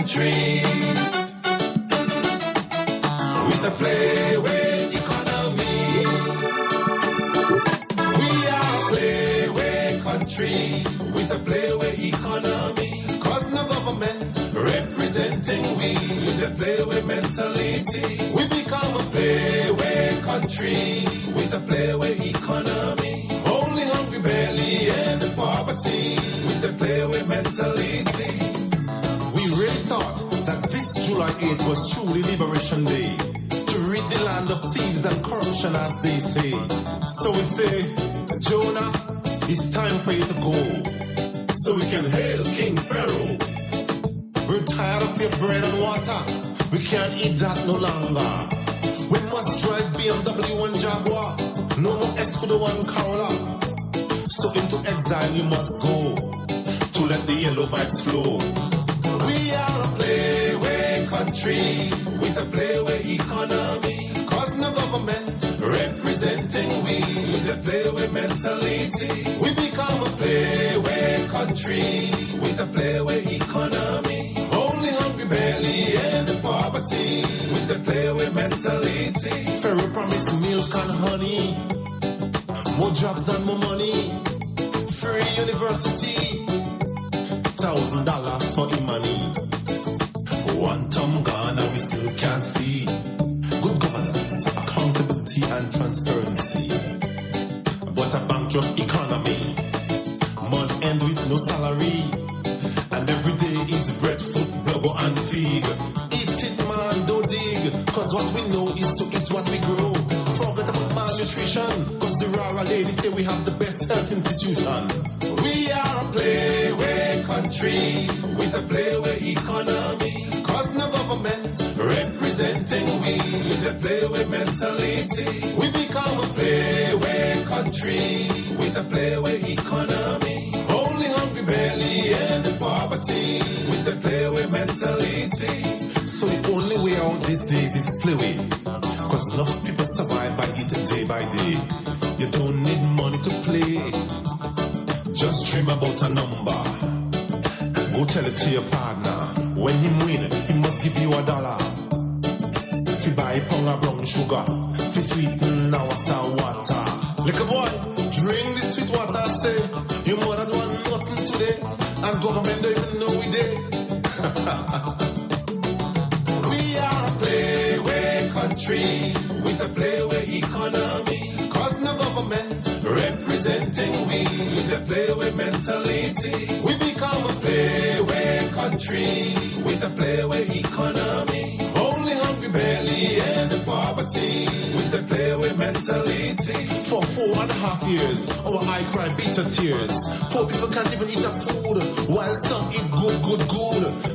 country. With a playway economy. We are a playway country. With a playway economy. Cause no government representing we. With a playway mentality. We become a playway country. With a playway economy. Only hungry belly and poverty. With the playway mentality. We really thought that this July 8th was truly Liberation Day. To rid the land of thieves and corruption, as they say. So we say, Jonah, it's time for you to go, so we can hail King Pharaoh. We're tired of your bread and water. We can't eat that no longer. We must drive BMW and Jaguar. No more Escudo and Corolla. So into exile you must go, to let the yellow vibes flow. We are a playway country. With a playway economy. Cause no government representing we. With a playway mentality. We become a playway country. With a playway economy. Only hungry belly and poverty. With the playway mentality. Pharaoh promised milk and honey. More jobs and more money. Free university. $1,000 for Imani. One time gone and we still can't see good governance, accountability and transparency. But a bankrupt economy, month end with no salary, and every day is breadfruit, blubber and fig. Eat it man, don't dig, cause what we know is to eat what we grow. Forget about malnutrition, cause the rara lady say we have the best health institution. We are a playway country, with a playway economy. Cause no government representing we. With a playway mentality. We become a playway country. With a playway economy. Only hungry belly and poverty. With the playway mentality. So the only way out these days is playway. Cause enough people survive by it day by day. You don't need money to play. Just dream about a number. Go tell it to your partner. When he win, he must give you $1. If you buy pound of brown sugar, if you sweeten our sour water. Little boy, drink this sweet water, say. You mother don't want nothing today. And government don't even know we did. We are a playway country. With a playway economy. Cause no government representing we. With a playway mentality. We become a playway country. With a playway economy. Only hungry belly and poverty. With the playway mentality. For 4.5 years, our eye cry bitter tears. Poor people can't even eat a food, while some eat good.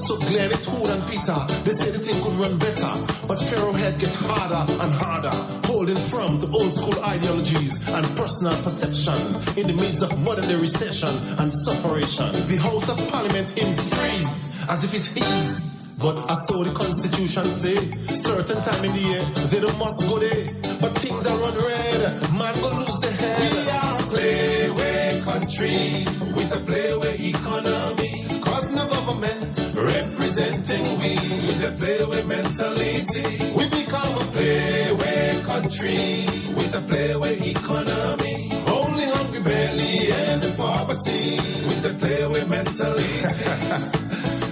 So Glennis, Hood and Peter, they say the thing could run better. But Pharaoh head get harder and harder, holding firm to old school ideologies and personal perception in the midst of modern day recession and sufferation. The House of Parliament him freeze as if it's his. But as so the Constitution say, certain time in the year they don't must go there. But things are run red, man go lose the head. We are a playway country. With a playway economy. Cause no government representing we. With a playway mentality. We become a playway country. With a playway economy. Only hungry belly and poverty. With the playway mentality.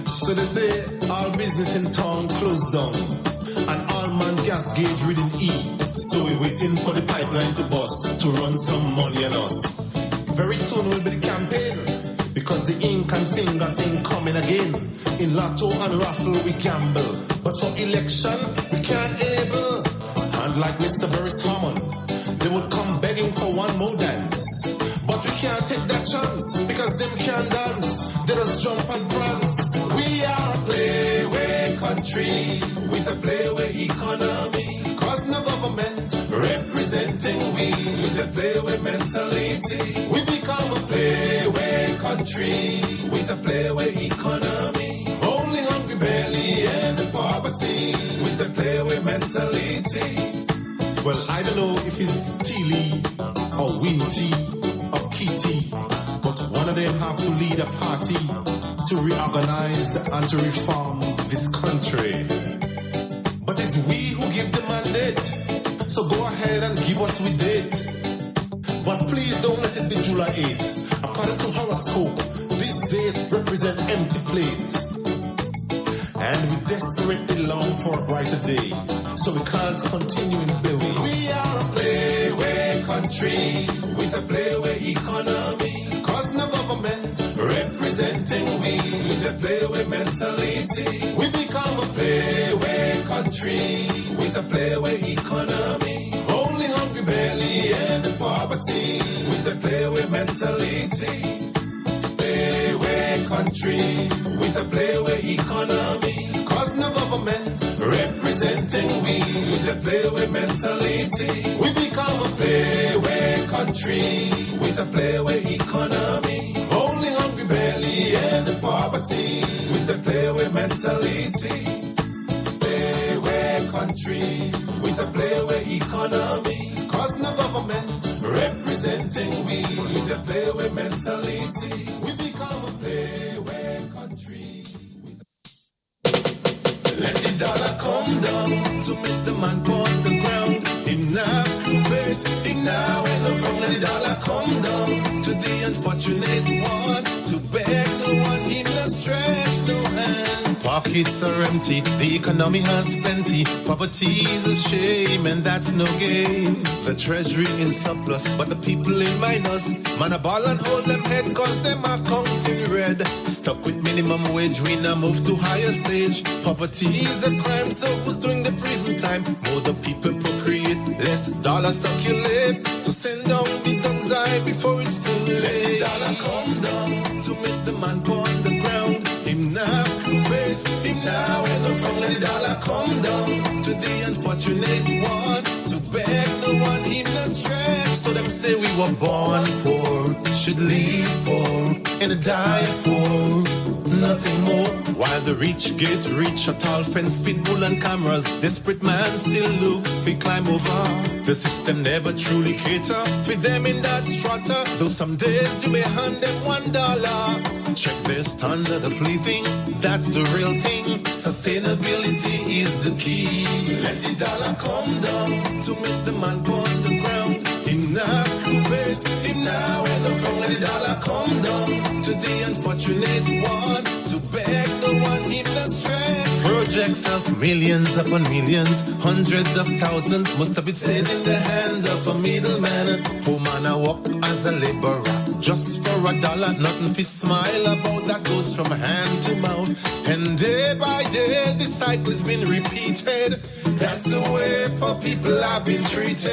So they say all business in town closed down. And all man gas gauge reading E. So we're waiting for the pipeline to bust, to run some money on us. Very soon will be the campaign. Because the ink and finger thing coming again. In lotto and raffle we gamble. But for election we can't able. And like Mr. Boris Hammond, they would come begging for one more dance. But we can't take that chance, because them can't dance. They just jump and prance. We are a playway country. With a playway economy. Cause no government representing we. With a playway mentality. We become a playway country. With a playway economy. Only hungry belly and poverty. With the playway mentality. Well, I don't know if it's Steely or Winty or Kitty, but one of them have to lead a party to reorganize and to reform this country. But it's we who give the mandate. So go ahead and give us with it. But please don't let it be July 8th. According to horoscope, this date represents empty plates. And we desperately long for a brighter day. So we can't continue in Belly. We are a playway country with a playway economy. Cause no government representing we with a playway mentality. We become a playway country with a playway economy. Only hungry belly and poverty with a playway mentality. Playway country with a playway economy. Cause no government representing we with a playway mentality. We become a playway country with a playway economy. Only hungry belly and poverty with a playway mentality. Playway country with a playway economy. Cause no government representing we with a playway mentality. We become a playway country. Let the dollar come down to meet the man on the ground. Him now face, him now and no from. Let the dollar come down to the unfortunate one. To beg no one, him not stretch no hands. Pockets are empty, the economy has plenty. Poverty is a shame and that's no gain. The treasury in surplus, but the people in minus. Man a ball and hold them head cause them are counting red. Stuck with minimum wage, we now move to higher stage. Poverty is a crime, so who's doing the prison time? More the people procreate, less dollar circulate. So send down the guns eye before it's too late. Let the dollar come down to meet the man on the ground. Him now face, him now and no from. Let the dollar come down to the unfortunate one. To beg no one, him not stretch. So them say we were born poor, should live poor, and die poor. Nothing more. While the rich get rich, a tall fence, pitbull and cameras. Desperate man still looks fi climb over. The system never truly cater for them in that strata. Though some days you may hand them $1. Check their standard of living, that's the real thing. Sustainability is the key. Let the dollar come down to meet the man on the ground. Him now face, him now and no from. Let the dollar come down to the unfortunate one. To beg no one, him not stretch. Projects of millions upon millions, hundreds of thousands. Most of it stays in the hands of a middleman. Poor man a work as a laborer just for $1. Nothing fi smile about, that goes from hand to mouth. And day by day the cycle has been repeated. That's the way for people have been treated.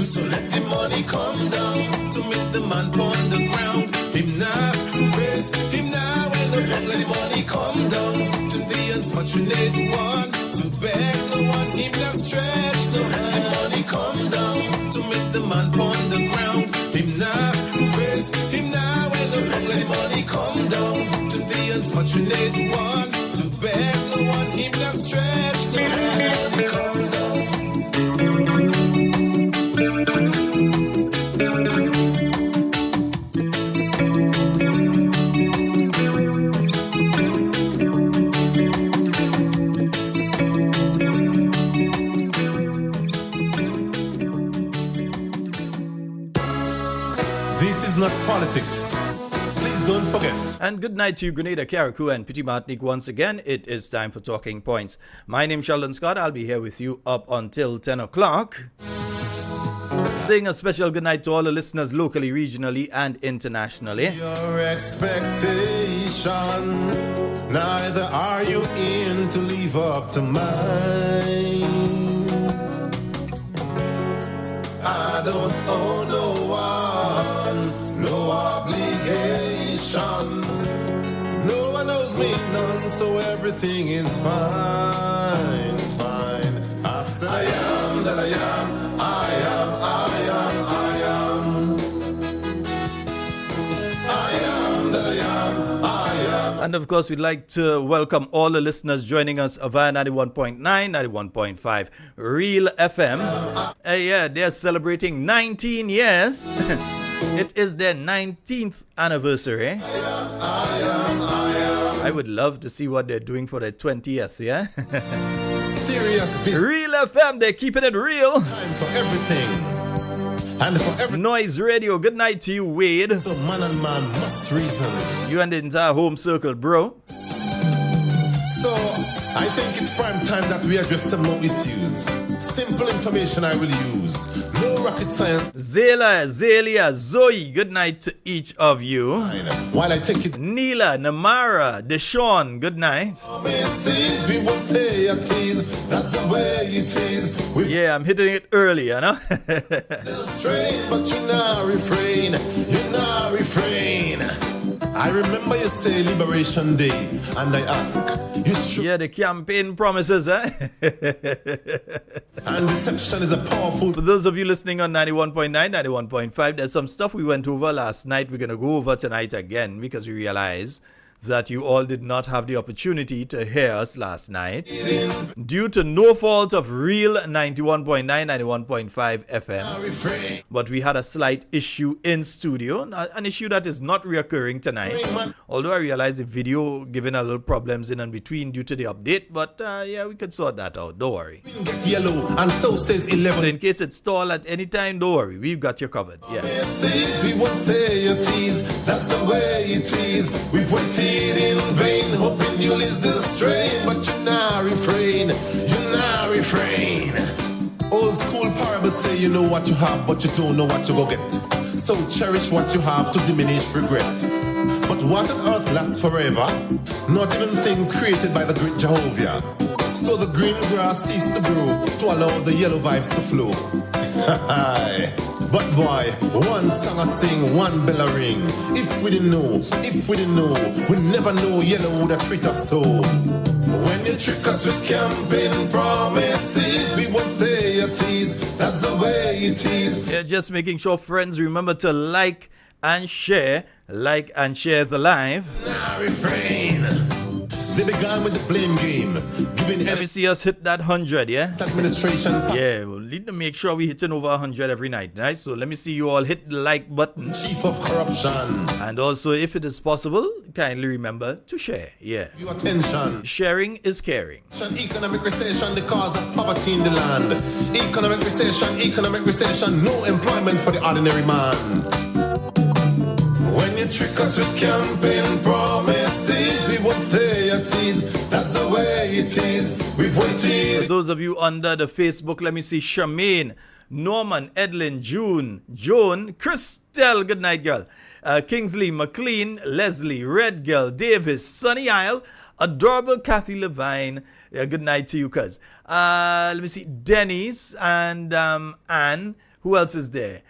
So let the money come down to meet the man on the ground. Him now face, him now and no from. Let the money come down to the unfortunate one. To beg no one, him not stretch. So let the money come down to meet the man on the ground. Him now face, him now and no from. Let the money come down to the unfortunate one. To beg no one, him not stretch. So let the money come down. This is not politics. Please don't forget. And good night to Grenada, Carriacou and Petit Martinique once again. It is time for Talking Points. My name's Sheldon Scott. I'll be here with you up until 10 o'clock. Saying a special good night to all the listeners locally, regionally, and internationally. Your expectation, neither are you in to live up to mine. I don't owe no one, no obligation. No one owes me none, so everything is fine, fine. I said I am that I am, I am, I am, I am. I am that I am, I am. And of course, we'd like to welcome all the listeners joining us via 91.9, 91.5 Real FM. Yeah, they're celebrating 19 years. It is their 19th anniversary. I would love to see what they're doing for their 20th, yeah? Serious business. Real FM, they're keeping it real. Time for everything. And for every Noise Radio, good night to you, Wade. so man and man must reason. You and the entire home circle, bro. So I think it's prime time that we address some more issues. Simple information I will use. No rocket science. Zayla, Zalia, Zoe, good night to each of you. While I take it Neela, Namara, Deshaun, good night. promises, we won't stay at ease. That's the way it is. We've Yeah, I'm hitting it early, you know? still strain, but you now refrain. You now refrain. I remember you say Liberation Day, and I ask, you sure? Yeah, the campaign promises, eh? And deception is a powerful. For those of you listening on 91.9, 91.5, there's some stuff we went over last night. We're going to go over tonight again because we realize that you all did not have the opportunity to hear us last night due to no fault of real 91.9, 91.5 FM. Refrain. But we had a slight issue in studio, an issue that is not reoccurring tonight. Although I realize the video giving a little problems in and between due to the update, but yeah, we could sort that out. Don't worry. Get yellow, and so says So 11. in case it's stalled at any time, don't worry. We've got you covered. Yeah. Promises, we won't stay at ease. That's the way it is. We've waited in vain, hoping you'll ease the strain, but you now refrain. You now refrain. Old school parables say you know what you have, but you don't know what you go get. So cherish what you have to diminish regret. But what on earth lasts forever? Not even things created by the great Jehovah. So the green grass ceased to grow to allow the yellow vibes to flow. But boy, one song I sing, one bell I ring. If we didn't know, we never know yellow would have treat us so. When you trick us with campaign promises, we won't stay at ease. That's the way it is. Yeah, just making sure friends remember to like and share the live. Now refrain. They began with the blame game, giving Let me see us hit that 100, yeah? administration. Yeah, we'll need to make sure we hitting over 100 every night, right? So let me see you all hit the like button. Chief of corruption. And also, if it is possible, kindly remember to share. Yeah. Your attention. Sharing is caring. Economic recession, the cause of poverty in the land. Economic recession, no employment for the ordinary man. When you trick us with campaign promises, we won't stay at ease. That's the way it is. We've waited. For those of you under the Facebook, let me see Charmaine, Norman, Edlin, June, Joan, Christelle, good night, girl. Kingsley, McLean, Leslie, Red Girl, Davis, Sunny Isle, adorable Kathy Levine. Good night to you, cuz. Let me see, Dennis and Anne. Who else is there?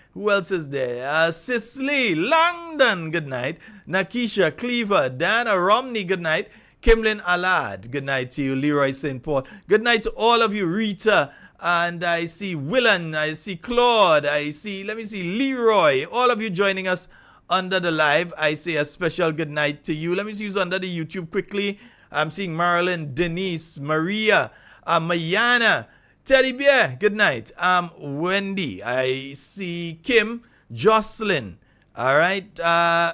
Cicely, Langdon, good night. Nakisha, Cleaver, Dana Romney, good night. Kimlin Alad, good night to you. Leroy St. Paul, good night to all of you. Rita, and I see Willan, I see Claude, let me see Leroy. All of you joining us under the live. I say a special good night to you. Let me see who's under the YouTube quickly. I'm seeing Marilyn, Denise, Maria, Mayana, Teddy Bear, good night. Wendy, I see Kim, Jocelyn, all right.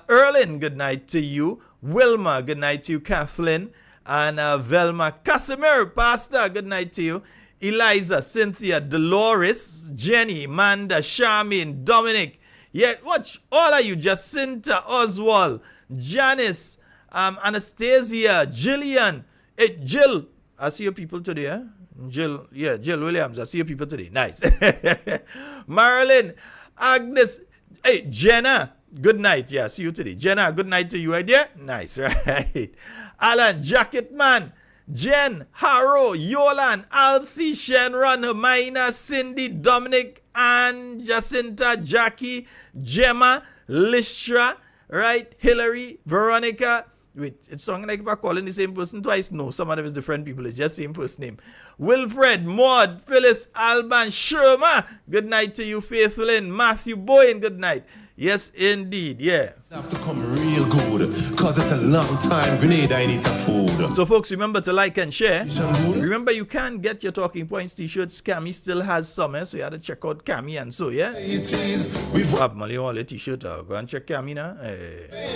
Erlin, good night to you. Wilma, good night to you. Kathleen and Velma. Casimir, Pastor, good night to you. Eliza, Cynthia, Dolores, Jenny, Amanda, Charmaine, Dominic. Yeah, watch all of you. Jacinta, Oswald, Janice, Anastasia, Jillian, Jill. I see your people today, huh? Jill Williams. I see your people today. Nice. Marilyn, Agnes, hey, Jenna, good night. Yeah, see you today. Jenna, good night to you, idea. Nice, right? Alan, Jacketman, Jen, Harrow, Yolan, Alcy, Shenron, Hermina, Cindy, Dominic, Ann, Jacinta, Jackie, Gemma, Listra, right? Hillary, Veronica. Wait, it's sounding like if I'm calling the same person twice. No, some of them is different people. It's just same first name. Wilfred, Maud, Phyllis, Alban, Sherma. Good night to you, Faithlin. Matthew Boyne, good night. Yes, indeed. Yeah. Have to come real good, cause it's a long time Grenada I need some food. So folks, remember to like and share. Some good? Remember, you can get your Talking Points t-shirts. Cami still has some, so you have to check out Cami and so, yeah? It is, we've Molly, all the t-shirt, go and check Cami now.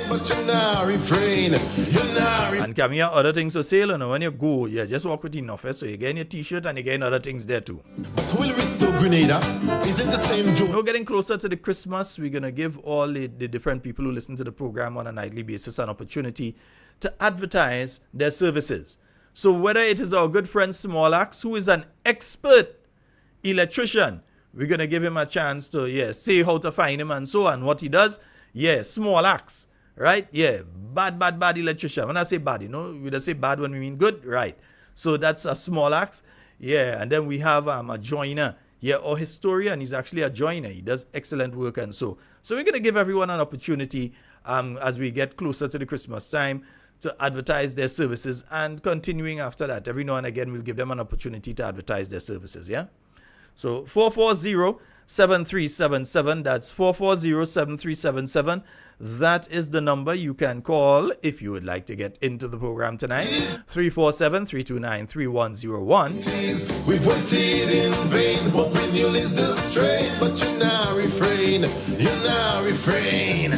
but you're not refrain. You're not And Cami have other things to sell, you know, when you go, yeah, just walk with enough, so you get your t-shirt and you get other things there too. But will restore Grenada? Is it the same joke? We're getting closer to the Christmas. We're going to give all the different people who listen to the program on a nightly basis an opportunity to advertise their services. So whether it is our good friend Smolax, who is an expert electrician, we're going to give him a chance to, say how to find him and so on, what he does. Yeah, Smolax, right? Yeah, bad electrician. When I say bad, we just say bad when we mean good, right? So that's a Smolax. Yeah, and then we have a joiner. Yeah, or historian. He's actually a joiner. He does excellent work and so. So we're going to give everyone an opportunity as we get closer to the Christmas time to advertise their services, and continuing after that. Every now and again, we'll give them an opportunity to advertise their services, yeah? So 440-7377, that's 440-7377. That is the number you can call if you would like to get into the program tonight. 347-329-3101. We've waited in vain, hoping you'll ease the strain, but you're not refrain. You're not refrain.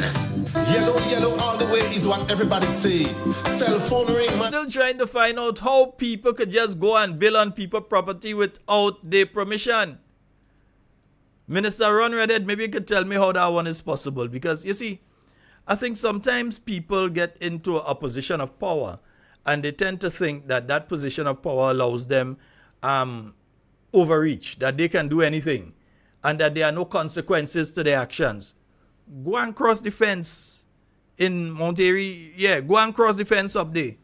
Yellow all the way is what everybody say. Cell phone ring, man. Still trying to find out how people could just go and build on people's property without their permission. Minister Ron Redhead, maybe you could tell me how that one is possible, because you see, I think sometimes people get into a position of power and they tend to think that that position of power allows them overreach, that they can do anything and that there are no consequences to their actions. Go and cross the fence in Mount Airy. Yeah, go and cross the fence up there.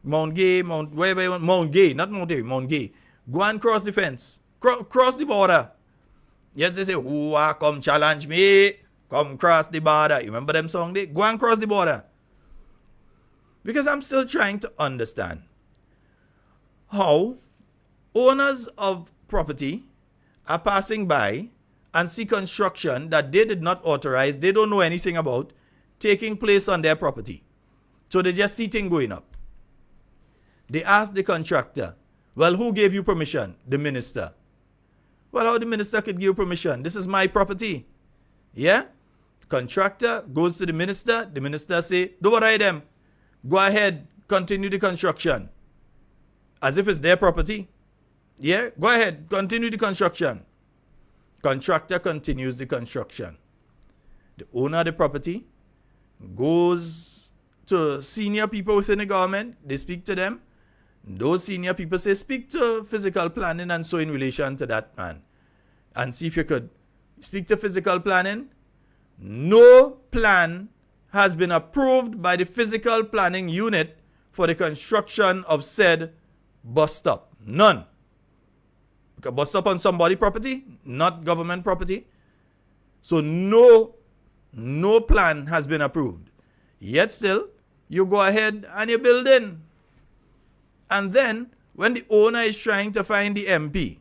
Mount Gay, wherever you want. Mount Gay, not Mount Airy, Mount Gay. Go and cross the fence. Cross the border. Yes, they say, come challenge me. Come cross the border. You remember them song there? Go and cross the border. Because I'm still trying to understand how owners of property are passing by and see construction that they did not authorize, they don't know anything about, taking place on their property. So they just see things going up. They ask the contractor, well, who gave you permission? The minister. Well, how the minister could give you permission? This is my property. Yeah? Contractor goes to the minister say, don't worry them. Go ahead, continue the construction. As if it's their property. Yeah? Go ahead, continue the construction. Contractor continues the construction. The owner of the property goes to senior people within the government. They speak to them. Those senior people say, speak to physical planning and so in relation to that man. And see if you could speak to physical planning. No plan has been approved by the physical planning unit for the construction of said bus stop. None. A bus stop on somebody's property, not government property. So no plan has been approved. Yet still, you go ahead and you build in. And then, when the owner is trying to find the MP,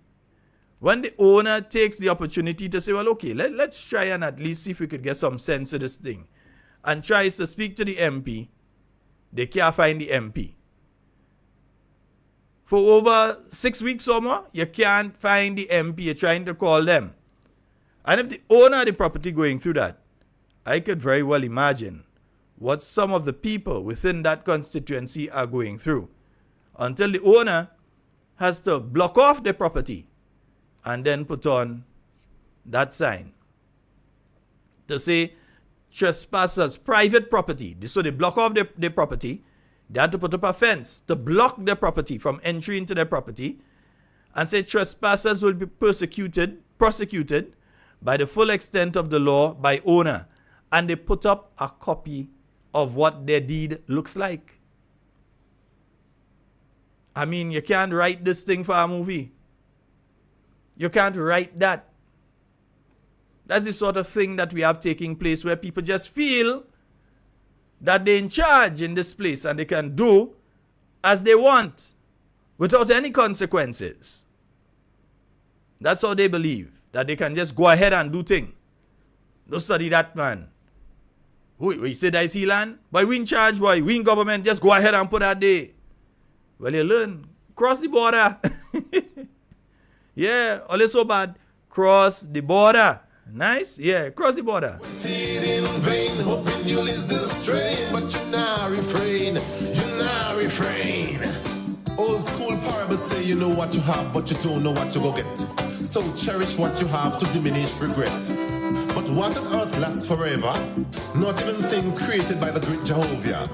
when the owner takes the opportunity to say, well, okay, let's try and at least see if we could get some sense of this thing, and tries to speak to the MP, they can't find the MP. For over 6 weeks or more, you can't find the MP. You're trying to call them. And if the owner of the property going through that, I could very well imagine what some of the people within that constituency are going through. Until the owner has to block off the property and then put on that sign to say trespassers, private property. So they block off the property. They had to put up a fence to block their property from entry into their property and say trespassers will be prosecuted by the full extent of the law by owner. And they put up a copy of what their deed looks like. I mean, you can't write this thing for a movie. You can't write that. That's the sort of thing that we have taking place where people just feel that they're in charge in this place and they can do as they want without any consequences. That's how they believe, that they can just go ahead and do things. Don't study that man. We say that is he land? Boy, we in charge, boy. We in government. Just go ahead and put that there. Well, you learn. Cross the border. Yeah, all is so bad. Cross the border. Nice? Yeah, cross the border. Waited in vain, hoping you'll ease the strain, but you now refrain. Old school parables say you know what you have, but you don't know what you go get. So cherish what you have to diminish regret. But what on earth lasts forever? Not even things created by the great Jehovah.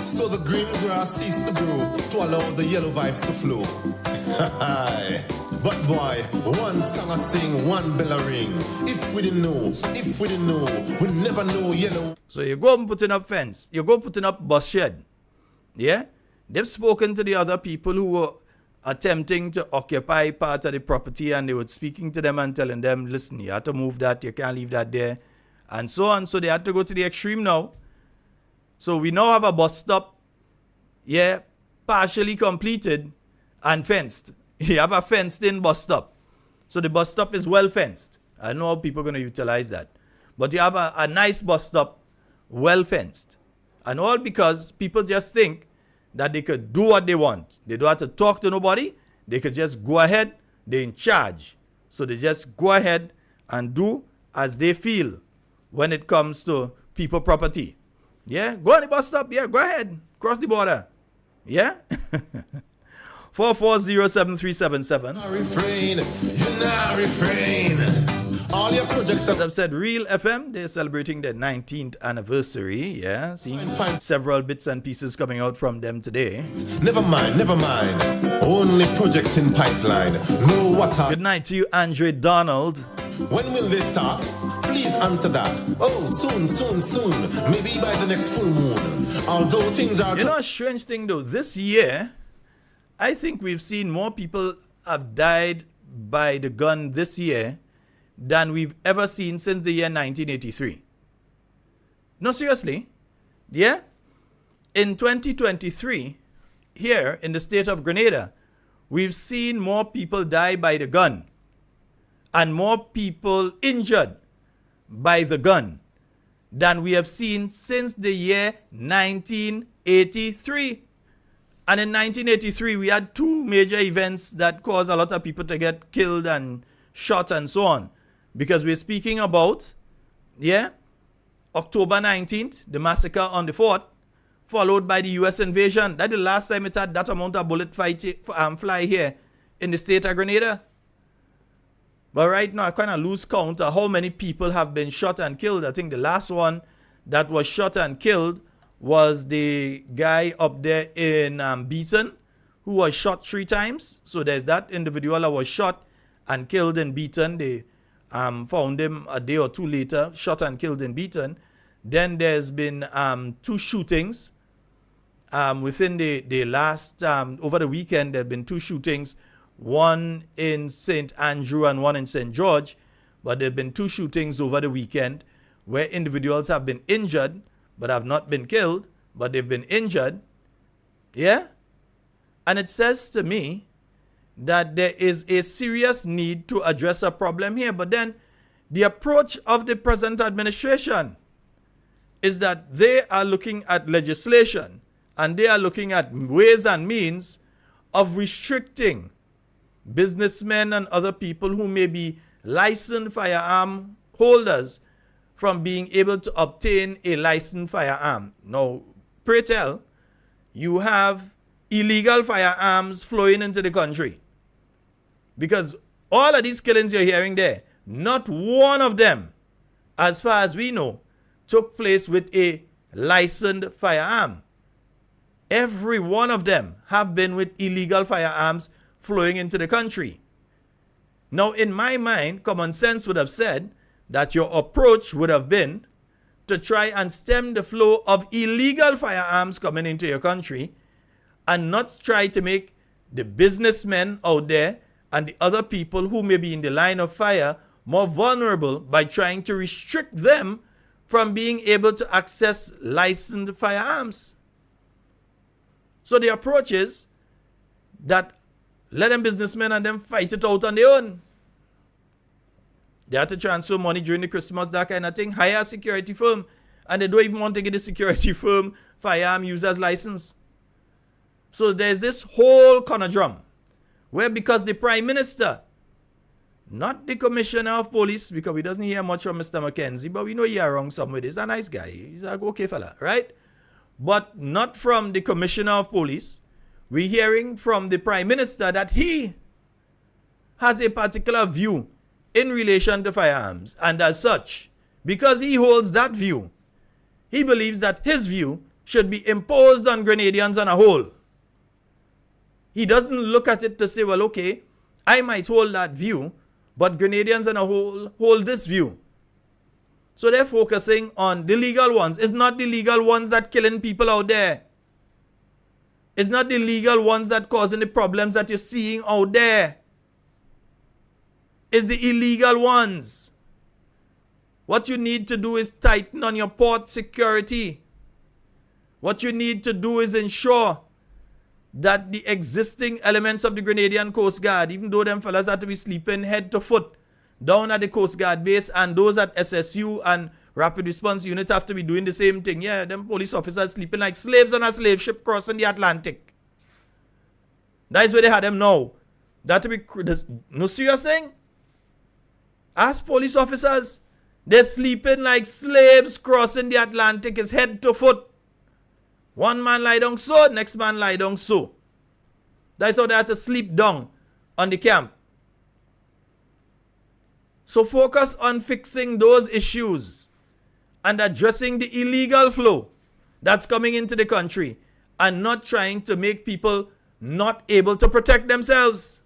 So the green grass ceased to grow to allow the yellow vibes to flow. But boy, one song I sing, one bell I ring. If we didn't know, we never know yellow. So you go and putting up fence. You go putting up bus shed. Yeah? They've spoken to the other people who were attempting to occupy part of the property, and they were speaking to them and telling them, listen, you have to move that, you can't leave that there, and so on. So they had to go to the extreme now. So we now have a bus stop, yeah, partially completed and fenced. You have a fenced-in bus stop. So the bus stop is well fenced. I know how people are going to utilize that. But you have a nice bus stop, well fenced. And all because people just think that they could do what they want. They don't have to talk to nobody. They could just go ahead. They're in charge. So they just go ahead and do as they feel when it comes to people property. Yeah? Go on the bus stop. Yeah, go ahead. Cross the border. Yeah? 4407377. Refrain. All your projects As I've said, Real FM, they're celebrating their 19th anniversary. Yeah, seeing several bits and pieces coming out from them today. Never mind. Only projects in pipeline. No water. Good night to you, Andre Donald. When will they start? Please answer that. Oh, soon. Maybe by the next full moon. Although things are... You know, a strange thing though, this year, I think we've seen more people have died by the gun this year than we've ever seen since the year 1983. No, seriously. Yeah? In 2023, here in the state of Grenada, we've seen more people die by the gun and more people injured by the gun than we have seen since the year 1983. And in 1983, we had two major events that caused a lot of people to get killed and shot and so on. Because we're speaking about, yeah, October 19th, the massacre on the fort, followed by the U.S. invasion. That's the last time it had that amount of bullet fly here in the state of Grenada. But right now, I kind of lose count of how many people have been shot and killed. I think the last one that was shot and killed was the guy up there in Beaton, who was shot 3 times. So there's that individual that was shot and killed in Beaton. They found him a day or two later, shot and killed in Beaton. Then there's been 2 shootings within the last, over the weekend, there have been 2 shootings, one in St. Andrew and one in St. George. But there have been 2 shootings over the weekend where individuals have been injured, but have not been killed, but they've been injured. Yeah? And it says to me that there is a serious need to address a problem here. But then the approach of the present administration is that they are looking at legislation and they are looking at ways and means of restricting businessmen and other people who may be licensed firearm holders from being able to obtain a licensed firearm. Now, pray tell, you have illegal firearms flowing into the country. Because all of these killings you're hearing there, not one of them, as far as we know, took place with a licensed firearm. Every one of them have been with illegal firearms flowing into the country. Now, in my mind, common sense would have said that your approach would have been to try and stem the flow of illegal firearms coming into your country and not try to make the businessmen out there and the other people who may be in the line of fire more vulnerable by trying to restrict them from being able to access licensed firearms. So the approach is that let them businessmen and them fight it out on their own. They had to transfer money during the Christmas, that kind of thing. Hire a security firm and they don't even want to get a security firm firearm user's license. So there's this whole conundrum where, because the Prime Minister, not the Commissioner of Police, because we doesn't hear much from Mr. McKenzie, but we know he are wrong somewhere. He's a nice guy. He's a okay fella, right? But not from the Commissioner of Police. We're hearing from the Prime Minister that he has a particular view in relation to firearms. And as such, because he holds that view, he believes that his view should be imposed on Grenadians on a whole. He doesn't look at it to say, well, okay, I might hold that view, but Grenadians on a whole hold this view. So they're focusing on the legal ones. It's not the legal ones that killing people out there. It's not the legal ones that causing the problems that you're seeing out there. It's the illegal ones. What you need to do is tighten on your port security. What you need to do is ensure that the existing elements of the Grenadian Coast Guard, even though them fellas have to be sleeping head to foot down at the Coast Guard base, and those at SSU and Rapid Response Unit have to be doing the same thing. Yeah, them police officers sleeping like slaves on a slave ship crossing the Atlantic. That is where they had them now. That to be no serious thing. As police officers, they're sleeping like slaves crossing the Atlantic, is head to foot. One man lie down so, next man lie down so. That's how they have to sleep down on the camp. So focus on fixing those issues and addressing the illegal flow that's coming into the country, and not trying to make people not able to protect themselves.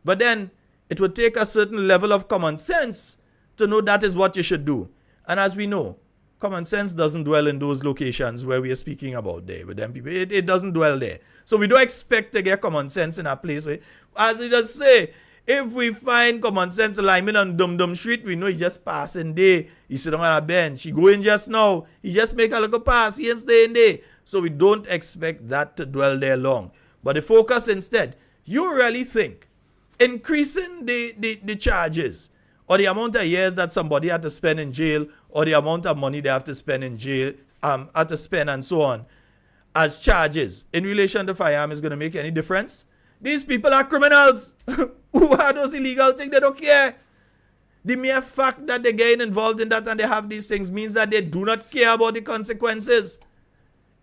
But then it would take a certain level of common sense to know that is what you should do. And as we know, common sense doesn't dwell in those locations where we are speaking about there with them people. It doesn't dwell there. So we don't expect to get common sense in a place where, as we just say, if we find common sense alignment on Dum Street, we know he just passing there. He sit on a bench. He going just now. He just make a little pass. He ain't staying there. So we don't expect that to dwell there long. But the focus instead, you really think increasing the charges, or the amount of years that somebody had to spend in jail, or the amount of money they have to spend in jail, have to spend and so on, as charges in relation to firearm is going to make any difference? These people are criminals who are those illegal things. They don't care. The mere fact that they're getting involved in that and they have these things means that they do not care about the consequences.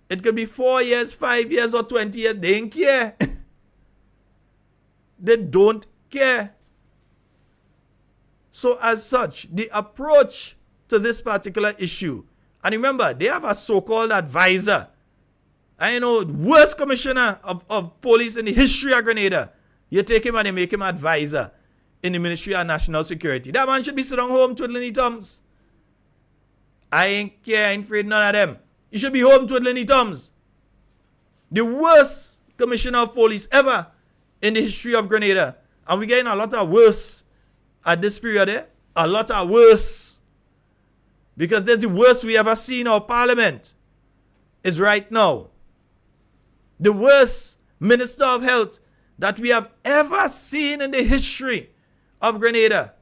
It could be 4 years, 5 years, or 20 years. They don't care. They don't care. So as such, the approach to this particular issue, and remember, they have a so-called advisor. I know, worst commissioner of police in the history of Grenada. You take him and you make him advisor in the Ministry of National Security. That man should be sitting home twiddling his thumbs. I ain't care, I ain't afraid none of them. He should be home twiddling his thumbs. The worst commissioner of police ever in the history of Grenada. And we're getting a lot of worse at this period, eh? A lot of worse. Because that's the worst we ever seen in our parliament is right now. The worst Minister of Health that we have ever seen in the history of Grenada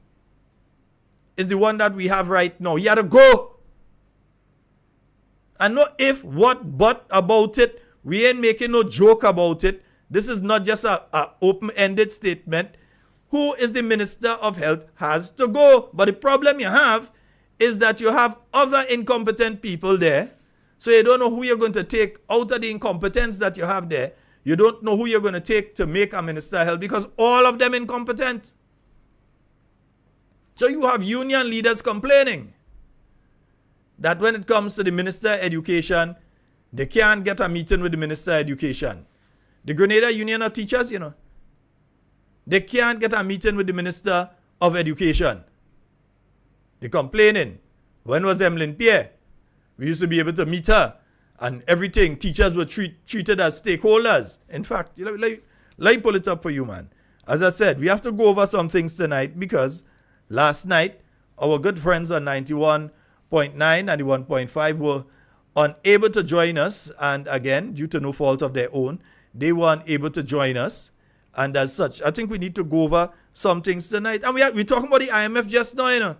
is the one that we have right now. He had to go. And no if, what, but about it. We ain't making no joke about it. This is not just a open-ended statement. Who is the Minister of Health has to go. But the problem you have is that you have other incompetent people there. So you don't know who you're going to take out of the incompetence that you have there. You don't know who you're going to take to make a Minister of Health because all of them incompetent. So you have union leaders complaining that when it comes to the Minister of Education, they can't get a meeting with the Minister of Education. The Grenada Union of Teachers, you know, they can't get a meeting with the Minister of Education. They're complaining. When was Emmeline Pierre? We used to be able to meet her and everything. Teachers were treated as stakeholders. In fact, let me pull it up for you, man. As I said, we have to go over some things tonight because last night, our good friends on 91.9, 91.5 were unable to join us. And again, due to no fault of their own, they weren't able to join us. And as such, I think we need to go over some things tonight. And we're talking about the IMF just now, you know.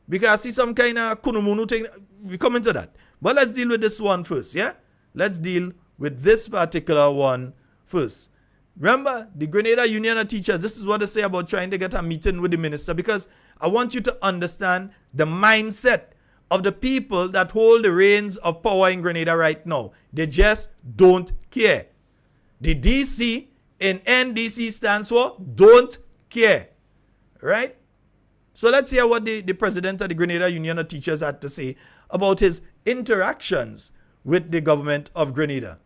Because I see some kind of kunumunu thing. We come into that. But let's deal with this one first, yeah? Let's deal with this particular one first. Remember, the Grenada Union of Teachers, this is what they say about trying to get a meeting with the minister, because I want you to understand the mindset of the people that hold the reins of power in Grenada right now. They just don't care. The DC in NDC stands for don't care. Right? So let's hear what the president of the Grenada Union of Teachers had to say about his interactions with the government of Grenada.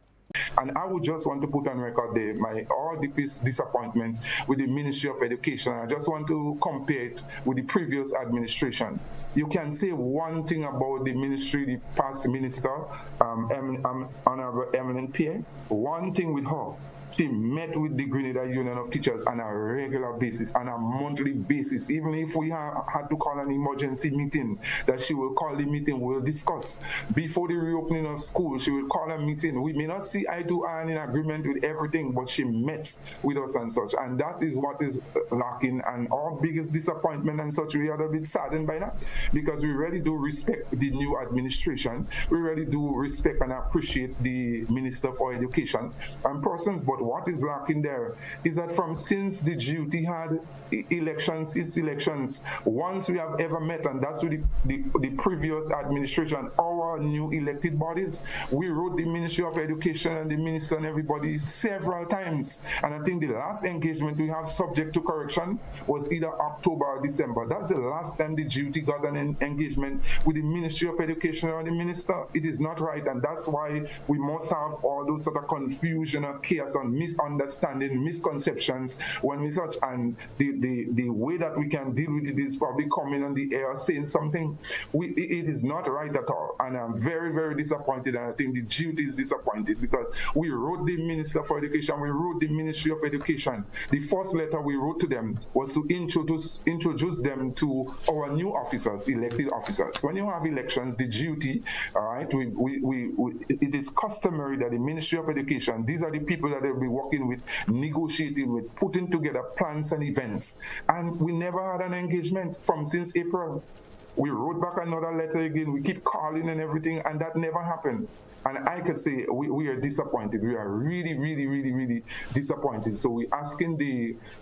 And I would just want to put on record my all deepest disappointment with the Ministry of Education. I just want to compare it with the previous administration. You can say one thing about the ministry, the past minister, Honorable Eminent Pierre. One thing with her. She met with the Grenada Union of Teachers on a regular basis, on a monthly basis. Even if we had to call an emergency meeting, that she will call the meeting, we'll discuss. Before the reopening of school, she will call a meeting. We may not see eye to eye in agreement with everything, but she met with us and such. And that is what is lacking. And our biggest disappointment and such, we are a bit saddened by that, because we really do respect the new administration. We really do respect and appreciate the Minister for Education and persons, but what is lacking there is that since the GUT had its elections, once we have ever met, and that's with the previous administration, our new elected bodies, we wrote the Ministry of Education and the minister and everybody several times. And I think the last engagement we have subject to correction was either October or December. That's the last time the GUT got an engagement with the Ministry of Education or the minister. It is not right, and that's why we must have all those sort of confusion and chaos and misunderstanding, misconceptions when we touch, and the way that we can deal with it is probably coming on the air saying something. It is not right at all, and I'm very, very disappointed, and I think the GUT is disappointed, because we wrote the Minister for Education, we wrote the Ministry of Education. The first letter we wrote to them was to introduce them to our new officers, elected officers. When you have elections, the GUT, all right, it is customary that the Ministry of Education, these are the people that they'll be working with, negotiating with, putting together plans and events. And we never had an engagement since April. We wrote back another letter again, we keep calling and everything, and that never happened. And I could say we are disappointed. We are really, really, really, really disappointed. So we're asking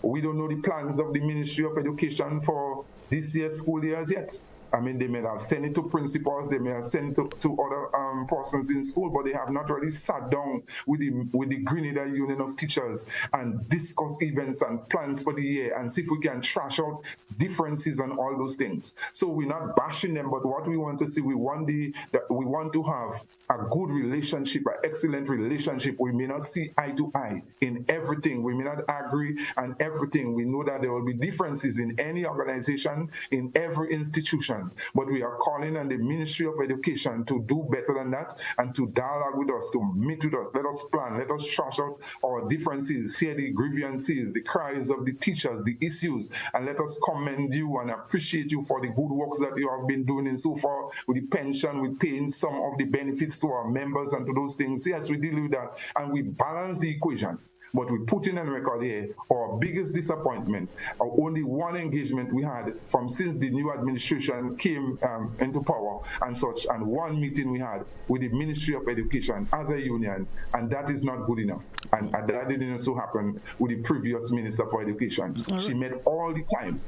we don't know the plans of the Ministry of Education for this year's school year as yet. I mean, they may have sent it to principals, they may have sent it to other persons in school, but they have not really sat down with the Grenada Union of Teachers and discuss events and plans for the year and see if we can trash out differences and all those things. So we're not bashing them, but what we want to see, we want to have a good relationship, an excellent relationship. We may not see eye to eye in everything. We may not agree on everything. We know that there will be differences in any organization, in every institution. But we are calling on the Ministry of Education to do better than that and to dialogue with us, to meet with us. Let us plan, let us trash out our differences, hear the grievances, the cries of the teachers, the issues, and let us commend you and appreciate you for the good works that you have been doing in so far with the pension, with paying some of the benefits to our members and to those things. Yes, we deal with that and we balance the equation. But we put in on record here our biggest disappointment, only one engagement we had since the new administration came into power and such, and one meeting we had with the Ministry of Education as a union, and that is not good enough. And that didn't also happen with the previous Minister for Education. She met all the time.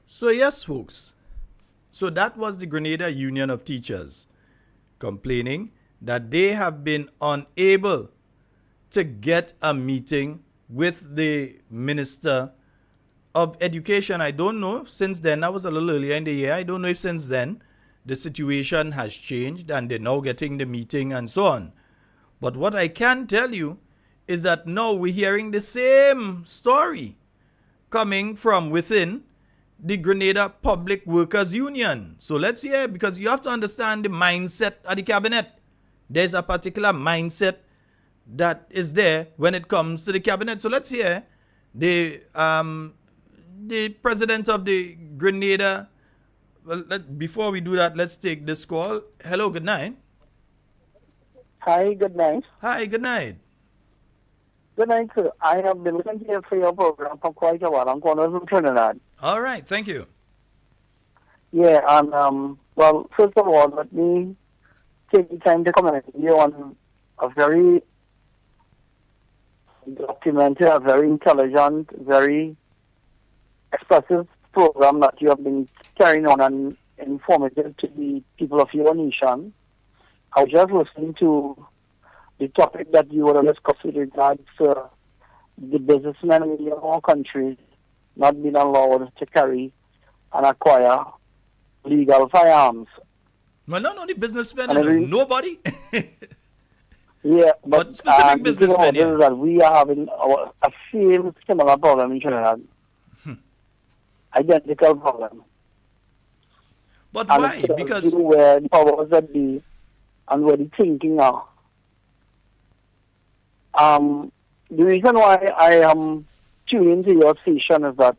So yes, folks. So that was the Grenada Union of Teachers complaining that they have been unable to get a meeting with the Minister of Education. I don't know if since then, that was a little earlier in the year, I don't know if since then the situation has changed and they're now getting the meeting and so on. But what I can tell you is that now we're hearing the same story coming from within the Grenada Public Workers Union. So let's hear, because you have to understand the mindset of the cabinet. There's a particular mindset that is there when it comes to the cabinet. So let's hear the president of the Grenada. Well, before we do that, let's take this call. Hello, good night. Hi, good night. Hi, good night. Good night, sir. I have been listening to your program for quite a while. I'm calling from Trinidad. All right, thank you. Yeah, and well, first of all, let me take the time to comment you on a very documented, a very intelligent, very expressive program that you have been carrying on and informative to the people of your nation. I was just listening to the topic that you were discussing with regards to the businessmen in your country not being allowed to carry and acquire legal firearms. Well, not only businessmen, And every- nobody. Yeah, But specific the thing businessmen, about this is that we are having a same similar problem in Trinidad. Identical problem. But And why? it tells Because you where the powers that be and where the thinking are. The reason why I am tuning to your station is that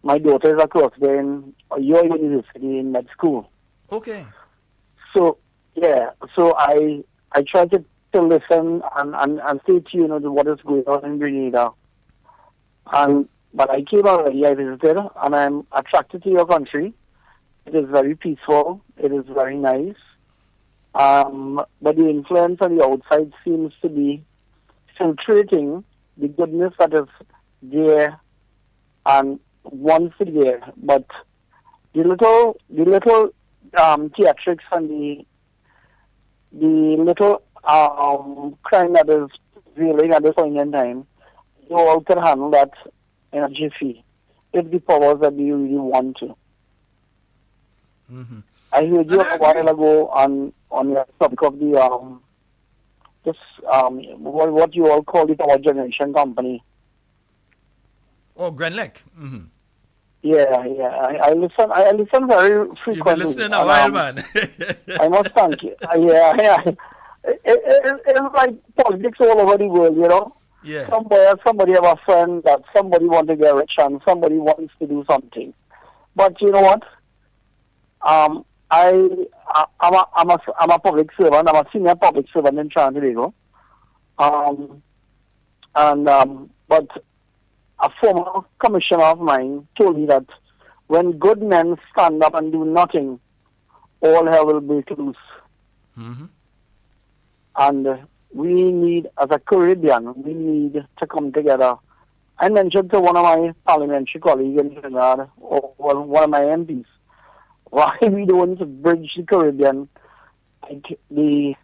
my daughter is across there in your university in med school. okay, So yeah, so I try to listen and stay tuned to what is going on in Grenada. But I came already, I visited, and I'm attracted to your country. It is very peaceful. It is very nice. But the influence on the outside seems to be filtrating the goodness that is there and wants to be there. But the little theatrics and the little crime that is reeling at this point in time, you all can handle that in a jiffy if the powers that you really want to. Mm-hmm. I heard you And I a while agree. ago on the topic of the what you all call it, our generation company. Oh, Grenlec. Mm-hmm. Yeah. I listen very frequently. You've been listening a and, while, man. I must thank you. Yeah. It's like politics all over the world, you know. Yeah. Somebody have a friend that somebody want to get rich and somebody wants to do something. But you know what? I'm a public servant. I'm a senior public servant in Trinidad. But a former commissioner of mine told me that when good men stand up and do nothing, all hell will break loose. Mm-hmm. And we need, as a Caribbean, we need to come together. I mentioned to one of my parliamentary colleagues in Trinidad, or one of my MPs, why we don't bridge the Caribbean like the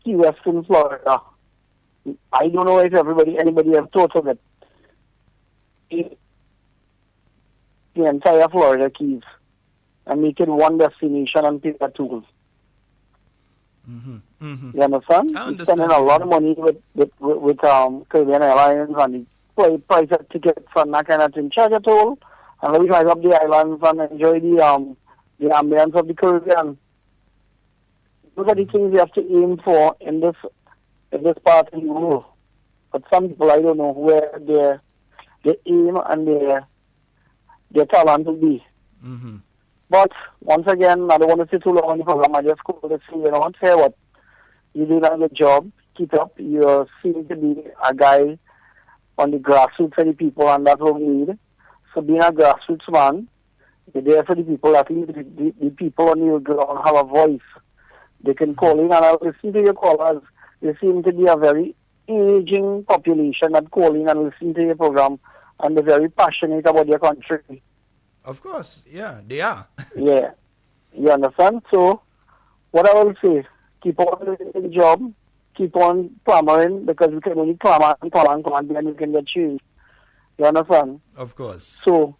Key West in Florida. I don't know if anybody has thought of it. The entire Florida Keys and make it one destination and pay the tools. Mm-hmm. Mm-hmm. You understand? I We're understand. spending a lot of money with Caribbean Airlines and the price of tickets and that kind of thing. Charge a toll and let me drive up the islands and enjoy the ambience of the Caribbean. Those are the things you have to aim for in this part of the world. But some people, I don't know where their aim and their talent will be. Mm-hmm. But once again, I don't want to say too long on the program. I just call to say, you know, say what you did a good job. Keep up. You seem to be a guy on the grassroots for the people, and that's what we need. So being a grassroots man, you're there for the people. At least the people on your ground have a voice. They can call in, and I'll listen to your callers. There seem to be a very aging population that call in and listen to your program, and they're very passionate about your country. Of course, yeah, they are. Yeah. You understand? So, what I will say, keep on doing the job, keep on clamoring, because we can only clamor and then we can get change. You understand? Of course. So,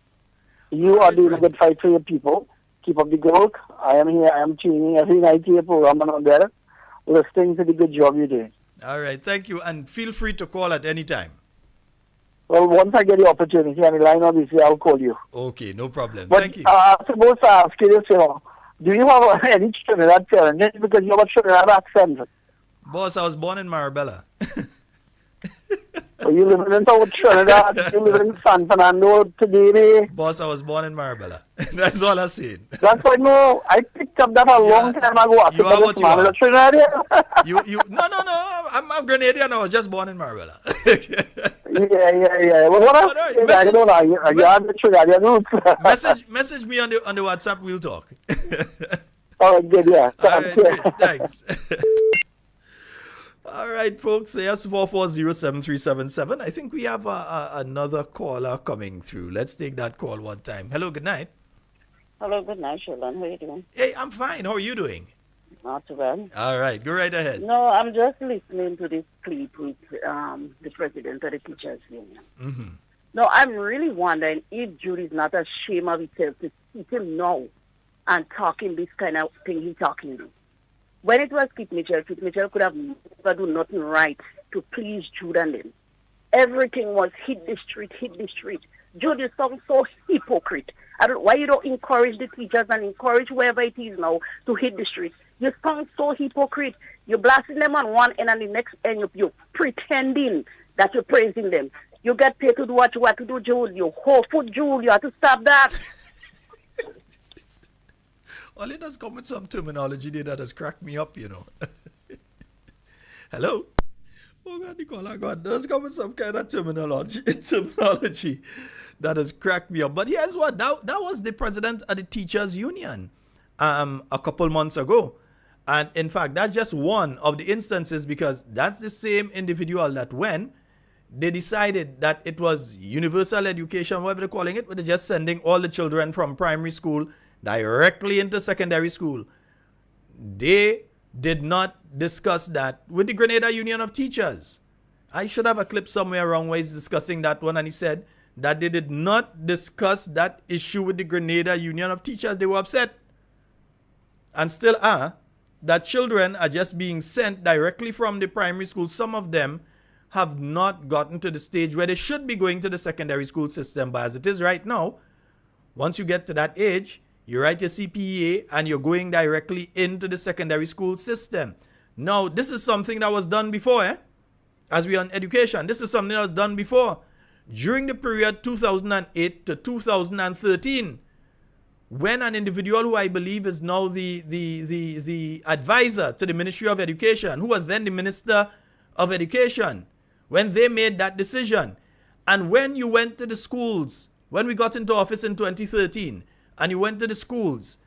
you are doing a Right. good fight for your people. Keep up the good work. I am here, I am tuning every night to your program and on there, listening to the good job you do. All right, thank you, and feel free to call at any time. Well, once I get the opportunity and the line on this, I'll call you. Okay, no problem. But Thank you. I suppose to ask you this, you know, do you have any Trinidad parents? Because you have a Trinidad accent. Boss, I was born in Marabella. So you live in South Trinidad, you live in San Fernando today. Boss, I was born in Marabella. That's all I'm saying. That's why no, I picked up that a long time ago. You are what you are. Trinidad. No. I'm Grenadian. I was just born in Marabella. Yeah. Well, what I'm saying, I don't know. You have the Trinidadian roots. Message me on the WhatsApp. We'll talk. All right, good, yeah. All right, great. Thanks. All right, folks. Yes, 4407377. I think we have another caller coming through. Let's take that call one time. Hello, good night. Hello, good night, Sheldon. How are you doing? Hey, I'm fine. How are you doing? Not too bad. All right, go right ahead. No, I'm just listening to this clip with the president of the Teachers Union. Mm-hmm. No, I'm really wondering if Jude is not ashamed of himself to sit him now and talking this kind of thing he's talking to. When it was Kit Mitchell could have never done nothing right to please Jude and them. Everything was hit the street. Jude, you sound so hypocrite. I don't why you don't encourage the teachers and encourage whoever it is now to hit the streets. You sound so hypocrite. You're blasting them on one end and the next end you're pretending that you're praising them. You get paid to do what you want to do, Jude. You whole foot, Jude. You have to stop that. Well, it does come with some terminology there that has cracked me up, you know. Hello? Oh, God, Nicola, God, does come with some kind of terminology that has cracked me up. But here's what, that was the president of the Teachers Union a couple months ago. And in fact, that's just one of the instances because that's the same individual that when they decided that it was universal education, whatever they're calling it, where they're just sending all the children from primary school directly into secondary school. They did not discuss that with the Grenada Union of Teachers. I should have a clip somewhere around where he's discussing that one, and he said that they did not discuss that issue with the Grenada Union of Teachers. They were upset and still are that children are just being sent directly from the primary school. Some of them have not gotten to the stage where they should be going to the secondary school system, but as it is right now, once you get to that age, you write your CPEA and you're going directly into the secondary school system. Now, this is something that was done before, as we are on education. This is something that was done before. During the period 2008 to 2013, when an individual who I believe is now the advisor to the Ministry of Education, who was then the Minister of Education, when they made that decision, and when you went to the schools, when we got into office in 2013, and you went to the schools,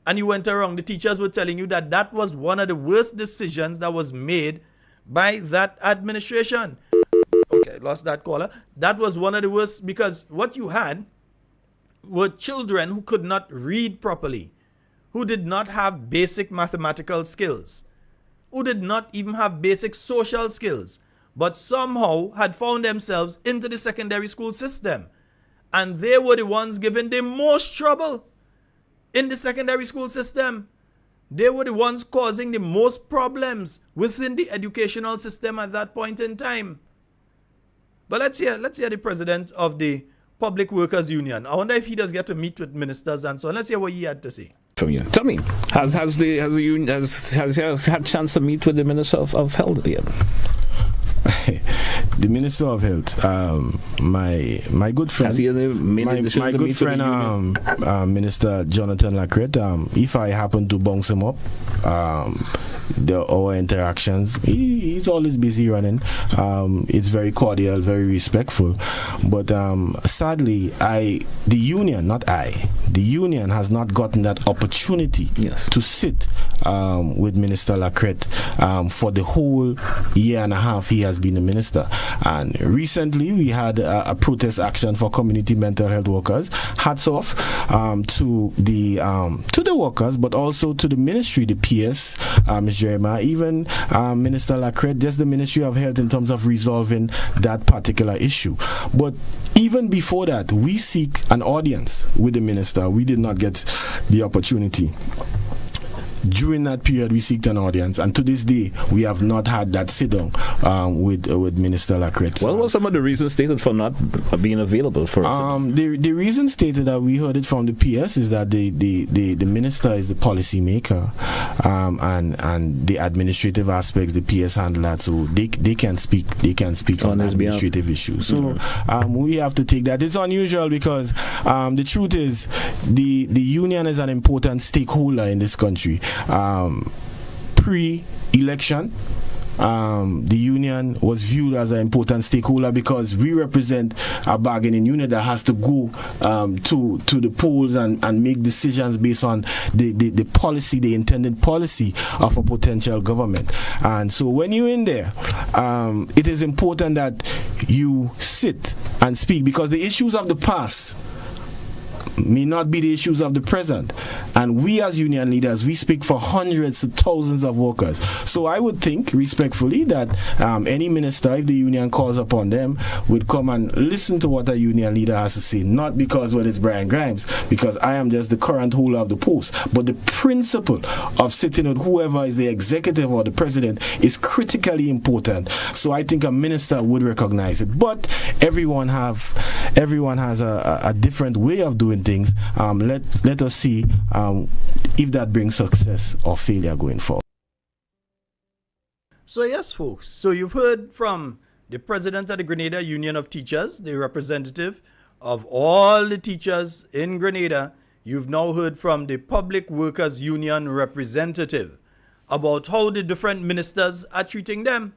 and you went around, the teachers were telling you that that was one of the worst decisions that was made by that administration. Okay, lost that caller. That was one of the worst because what you had were children who could not read properly, who did not have basic mathematical skills, who did not even have basic social skills, but somehow had found themselves into the secondary school system. And they were the ones given the most trouble in the secondary school system. They were the ones causing the most problems within the educational system at that point in time. But let's hear the president of the Public Workers Union. I wonder if he does get to meet with ministers and so on. Let's hear what he had to say. From you, tell me, has the union has had a chance to meet with the Minister of Health yet? The Minister of Health, my good friend, my good friend, Minister Jonathan Lacrette. If I happen to bounce him up, our interactions, he's always busy running. It's very cordial, very respectful. But sadly, the union has not gotten that opportunity to sit with Minister Lacrette for the whole year and a half he has been the minister. And recently we had a protest action for community mental health workers. Hats off to the workers, but also to the ministry, the PS, Ms. Jeremiah, even Minister Lacrette, just the Ministry of Health in terms of resolving that particular issue. But even before that, we seek an audience with the minister. We did not get the opportunity. During that period, we seeked an audience, and to this day, we have not had that sit down with Minister Lacrette. What were some of the reasons stated for not being available for us? The reason stated that we heard it from the PS is that the minister is the policy maker, and the administrative aspects the PS handle that, so they can speak on administrative issues. So we have to take that. It's unusual because the truth is the union is an important stakeholder in this country. Pre-election, the union was viewed as an important stakeholder because we represent a bargaining unit that has to go to the polls and make decisions based on the policy, the intended policy of a potential government. And so when you're in there, it is important that you sit and speak, because the issues of the past may not be the issues of the present, and we as union leaders, we speak for hundreds of thousands of workers. So I would think respectfully that any minister, if the union calls upon them, would come and listen to what a union leader has to say, not because it's Brian Grimes, because I am just the current holder of the post, but the principle of sitting with whoever is the executive or the president is critically important. So I think a minister would recognize it, but everyone has a different way of doing things. Let us see if that brings success or failure going forward. So yes, folks. So you've heard from the president of the Grenada Union of Teachers, the representative of all the teachers in Grenada. You've now heard from the Public Workers Union representative about how the different ministers are treating them.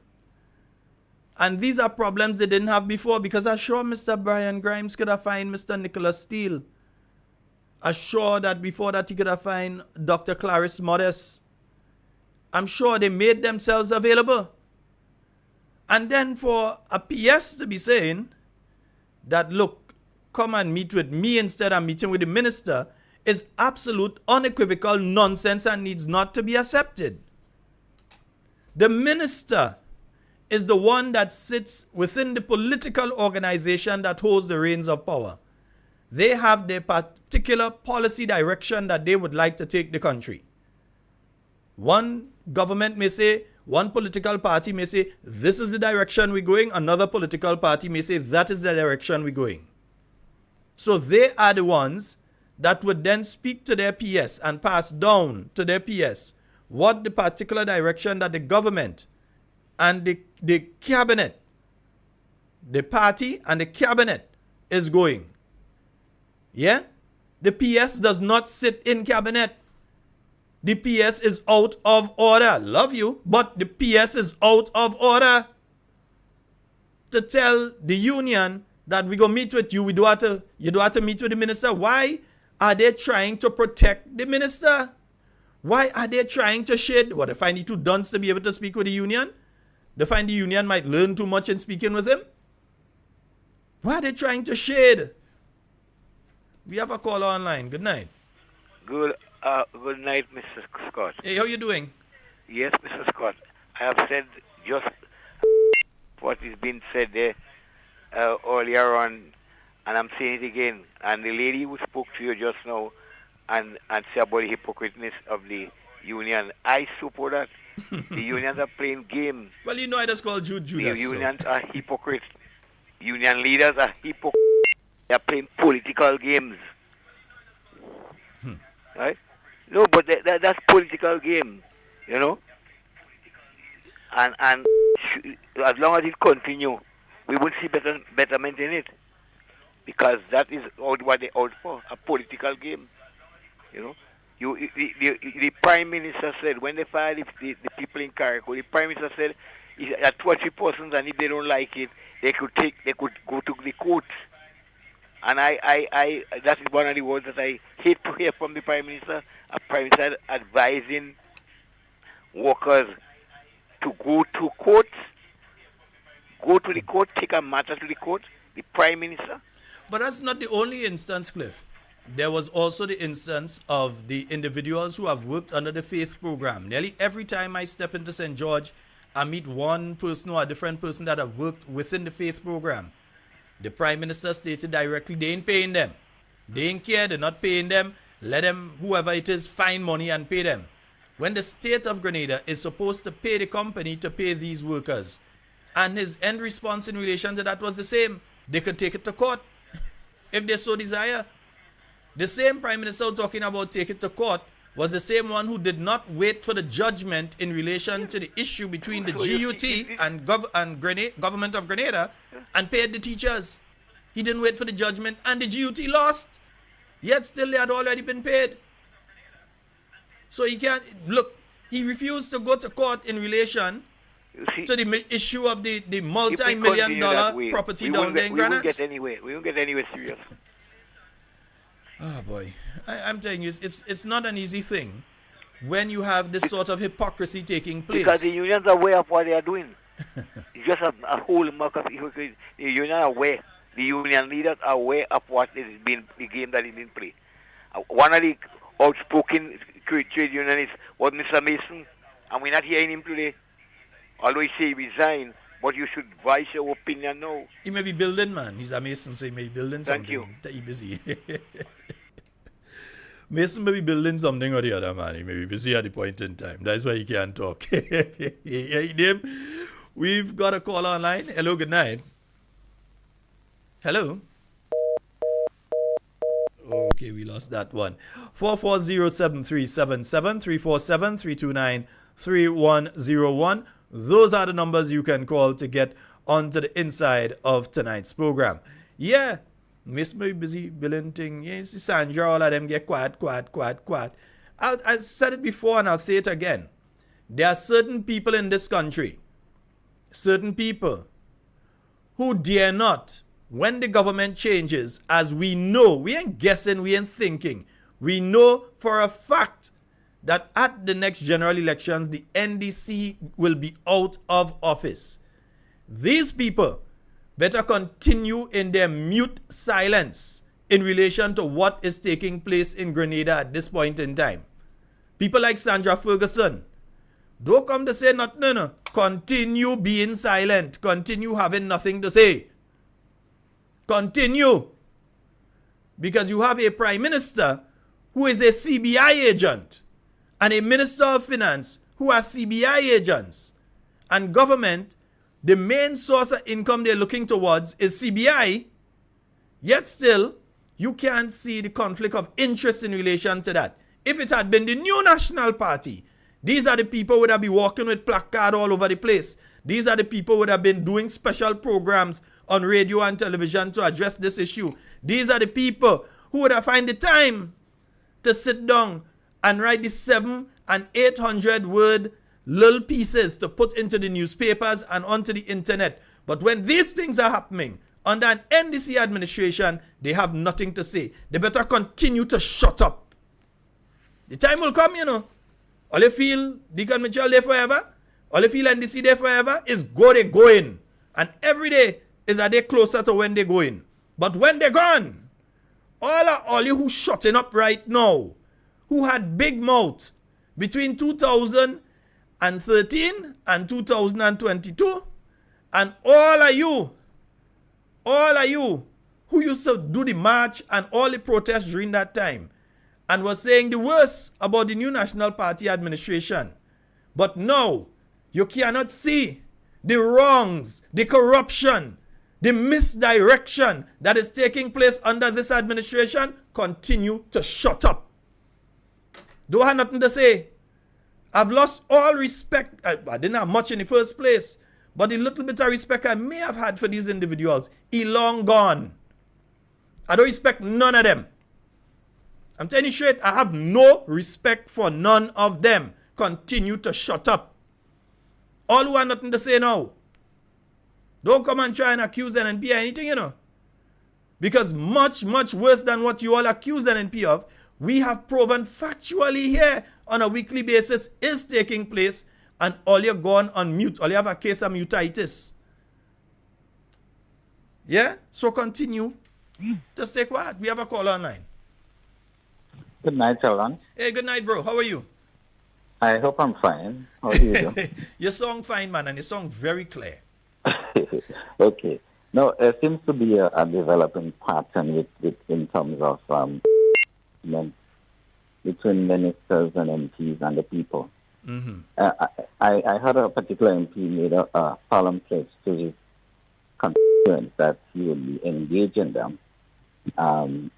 And these are problems they didn't have before, because I'm sure Mr. Brian Grimes could have found Mr. Nicholas Steele. I'm sure that before that he could have found Dr. Clarice Modest. I'm sure they made themselves available. And then for a PS to be saying that, look, come and meet with me instead of meeting with the minister, is absolute unequivocal nonsense and needs not to be accepted. The minister is the one that sits within the political organization that holds the reins of power. They have their particular policy direction that they would like to take the country. One government may say, one political party may say, this is the direction we're going. Another political party may say, that is the direction we're going. So they are the ones that would then speak to their PS and pass down to their PS what the particular direction that the government and the cabinet, the party and the cabinet is going. Yeah? The PS does not sit in cabinet. The PS is out of order. Love you, but the PS is out of order. To tell the union that we go meet with you, you do have to meet with the minister. Why are they trying to protect the minister? Why are they trying to shade? What, they find he too dunce to be able to speak with the union? They find the union might learn too much in speaking with him? Why are they trying to shade? We have a caller online. Good night. Good night, Mr. Scott. Hey, how you doing? Yes, Mr. Scott. I have said just what is being said there earlier on, and I'm saying it again. And the lady who spoke to you just now and said about the hypocriteness of the union, I support that. The unions are playing games. Well, you know I just called Jude Judas. The unions are hypocrites. Union leaders are hypocrites. They are playing political games. Right? No, but that's political game, you know? And as long as it continue, we will see betterment in it. Because that is what they out for, a political game. You know? The Prime Minister said, when they fired the people in Carriacou, the Prime Minister said, at 2 or 3 persons, and if they don't like it, they could go to the court. And I that is one of the words that I hate to hear from the Prime Minister. A Prime Minister advising workers to go to court, take a matter to the court, the Prime Minister. But that's not the only instance, Cliff. There was also the instance of the individuals who have worked under the Faith program. Nearly every time I step into St. George, I meet one person or a different person that have worked within the Faith program. The Prime Minister stated directly, they ain't paying them. They ain't care, they're not paying them. Let them, whoever it is, find money and pay them. when the state of Grenada is supposed to pay the company to pay these workers. And his end response in relation to that was the same. They could take it to court if they so desire. The same Prime Minister talking about take it to court was the same one who did not wait for the judgment in relation to the issue between the GUT and government of Grenada and paid the teachers. He didn't wait for the judgment and the GUT lost. Yet still they had already been paid. So he can't, look, he refused to go to court in relation to the issue of the multi-million dollar property down there in Grenada. We won't get anywhere serious. Oh boy, I'm telling you, it's not an easy thing when you have this sort of hypocrisy taking place. Because the unions are aware of what they are doing. It's just a whole mark of hypocrisy. The union are aware. The union leaders are aware of what is being the game that is being played. One of the outspoken trade unionists was Mr. Mason, and we're not hearing him today. Although he say he resigned, but you should voice your opinion now. He may be building, man. He's a Mason, so he may be building something. Thank you. He's busy. Mason may be building something or the other, man. He may be busy at the point in time. That's why he can't talk. We've got a call online. Hello, good night. Hello. Okay, we lost that one. 440-7377 347-329-3101. Those are the numbers you can call to get onto the inside of tonight's program. Yeah, Miss may busy billing thing. Yes, Sandra, all of them get quiet. I said it before and I'll say it again. There are certain people in this country, certain people who dare not, when the government changes, as we know, we ain't guessing, we ain't thinking. We know for a fact that at the next general elections, the NDC will be out of office. These people better continue in their mute silence in relation to what is taking place in Grenada at this point in time. People like Sandra Ferguson, don't come to say nothing, no. Continue being silent. Continue having nothing to say. Continue. Because you have a prime minister who is a CBI agent and a minister of finance who are CBI agents. And government, the main source of income they're looking towards is CBI. Yet still, you can't see the conflict of interest in relation to that. If it had been the New National Party, these are the people who would have been walking with placard all over the place. These are the people who would have been doing special programs on radio and television to address this issue. These are the people who would have found the time to sit down and write the 700 and 800 word little pieces to put into the newspapers and onto the internet. But when these things are happening under an NDC administration, they have nothing to say. They better continue to shut up. The time will come, you know. All you feel Deacon Mitchell there forever, all you feel NDC there forever is they going. And every day is a day closer to when they going. But when they're gone, all you who shutting up right now, who had big mouth between 2013 and 2022, and all of you who used to do the march and all the protests during that time, and was saying the worst about the New National Party administration. But now, you cannot see the wrongs, the corruption, the misdirection that is taking place under this administration. Continue to shut up. Don't have nothing to say. I've lost all respect. I didn't have much in the first place, but the little bit of respect I may have had for these individuals is long gone. I don't respect none of them. I'm telling you straight, I have no respect for none of them. Continue to shut up. All who have nothing to say now, don't come and try and accuse NNP of anything, you know. Because much, much worse than what you all accuse NNP of, we have proven factually here on a weekly basis is taking place, and all you're gone on mute. All you have a case of mutitis. Yeah? So continue. Just stay quiet. We have a call online. Good night, Sheldon. Hey, good night, bro. How are you? I hope I'm fine. How do you do? Your song fine, man, and your song very clear. Okay. No, there seems to be a developing pattern with in terms of between ministers and MPs and the people. Mm-hmm. I heard a particular MP made a solemn pledge to his constituents that he would be engaging them. An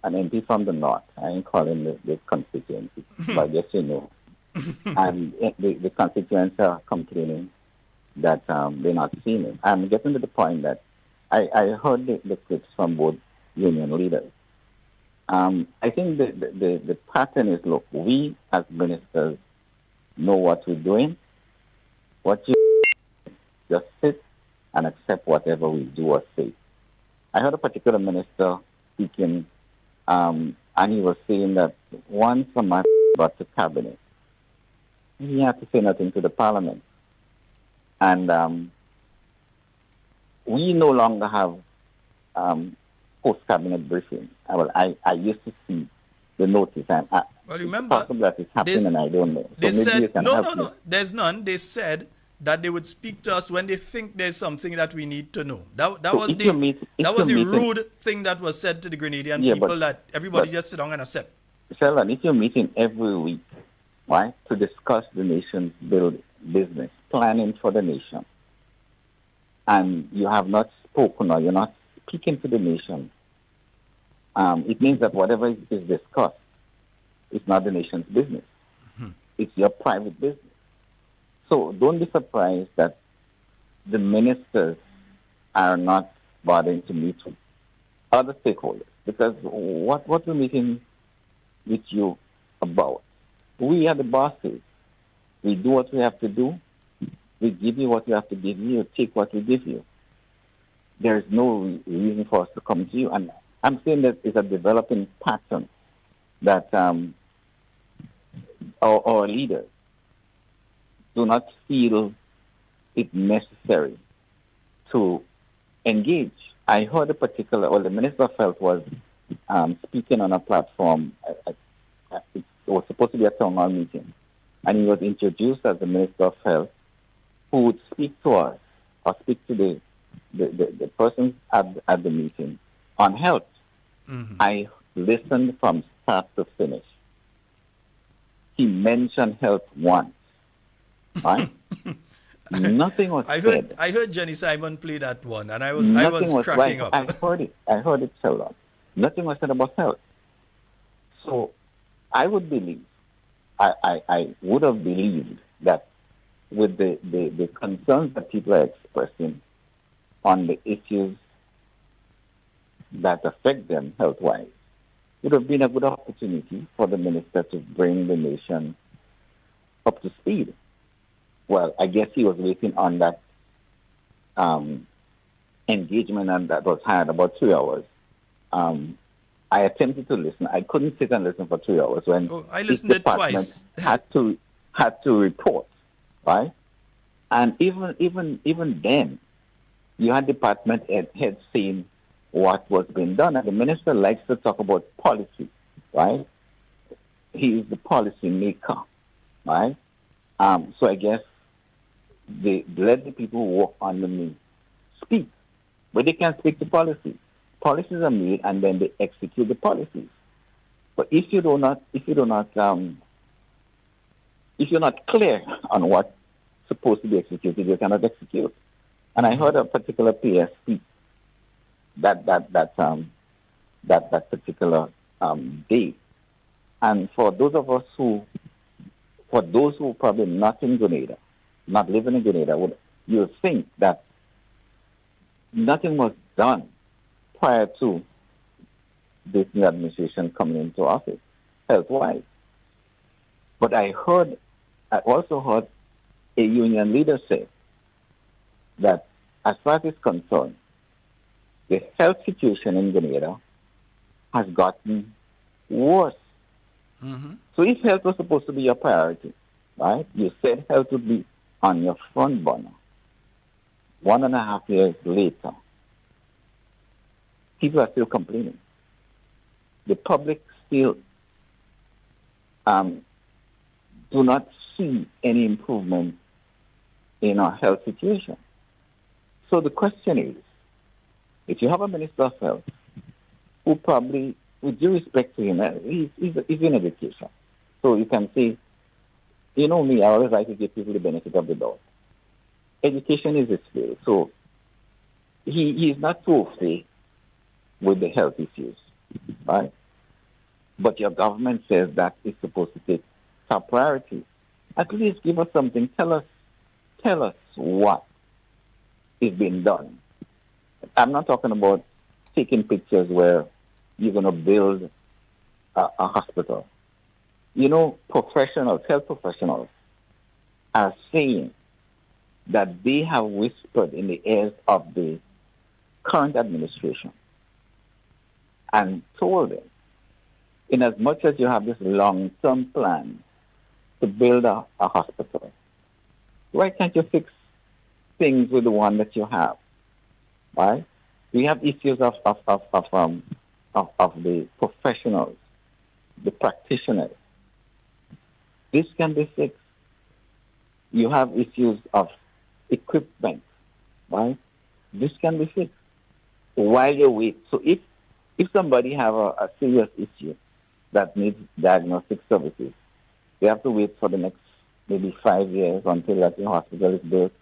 MP from the north, I ain't calling the constituency, but I guess you know. And the constituents are complaining that they're not seeing it. I'm getting to the point that I heard the clips from both union leaders. I think the pattern is, look, we as ministers know what we're doing. What you just sit and accept whatever we do or say. I heard a particular minister speaking, and he was saying that once a matter got to cabinet, he had to say nothing to the parliament. And we no longer have post-cabinet briefing. I used to see the notice, and well, remember, it's possible that it's happening, and I don't know. They so maybe said, no, there's none. They said that they would speak to us when they think there's something that we need to know. That was the rude thing that was said to the Grenadian people, that everybody just sit down and accept. Sheldon, if you're meeting every week, right, to discuss the nation's business, planning for the nation, and you have not spoken or you're not speaking to the nation, it means that whatever is discussed is not the nation's business. Mm-hmm. It's your private business. So don't be surprised that the ministers are not bothering to meet with other stakeholders, because what we're meeting with you about, we are the bosses. We do what we have to do. We give you what we have to give you. You take what we give you. There is no reason for us to come to you. And I'm saying that it's a developing pattern that our leaders do not feel it necessary to engage. I heard the Minister of Health was speaking on a platform. It was supposed to be a town hall meeting. And he was introduced as the Minister of Health, who would speak to us or speak to the persons at the meeting on health. Mm-hmm. I listened from start to finish. He mentioned health once. Right? Nothing was said. I heard Jenny Simon play that one, and I was cracking up. I heard it so long. Nothing was said about health. So I would believe, I would have believed that with the concerns that people are expressing on the issues that affect them health-wise, it would have been a good opportunity for the minister to bring the nation up to speed. Well, I guess he was waiting on that engagement, and that was had about 3 hours. I attempted to listen. I couldn't sit and listen for 3 hours when I listened it twice. had to report, right? And even then, you had department heads saying what was being done, and the minister likes to talk about policy, right? He is the policy maker, right? So I guess they let the people who work under me speak, but they can't speak to policy. Policies are made and then they execute the policies. But if you're not clear on what's supposed to be executed, you cannot execute. And I heard a particular PS speak that particular day. And for those who probably not in Grenada, not living in Grenada, you would think that nothing was done prior to this new administration coming into office, health-wise. But I also heard a union leader say that as far as it's concerned, the health situation in Grenada has gotten worse. Mm-hmm. So if health was supposed to be your priority, right? You said health would be on your front burner. 1.5 years later, people are still complaining. The public still do not see any improvement in our health situation. So the question is, if you have a Minister of Health who with due respect to him, he's in education. So you can say, you know me, I always like to give people the benefit of the doubt. Education is his field. So he is not too free with the health issues, right? But your government says that it's supposed to take top priority. At least give us something. Tell us what is being done. I'm not talking about taking pictures where you're going to build a hospital. You know, health professionals are saying that they have whispered in the ears of the current administration and told them, in as much as you have this long-term plan to build a hospital, why can't you fix things with the one that you have? Right? We have issues of the professionals, the practitioners. This can be fixed. You have issues of equipment, right? This can be fixed while you wait. So if somebody have a serious issue that needs diagnostic services, they have to wait for the next maybe 5 years until that the hospital is built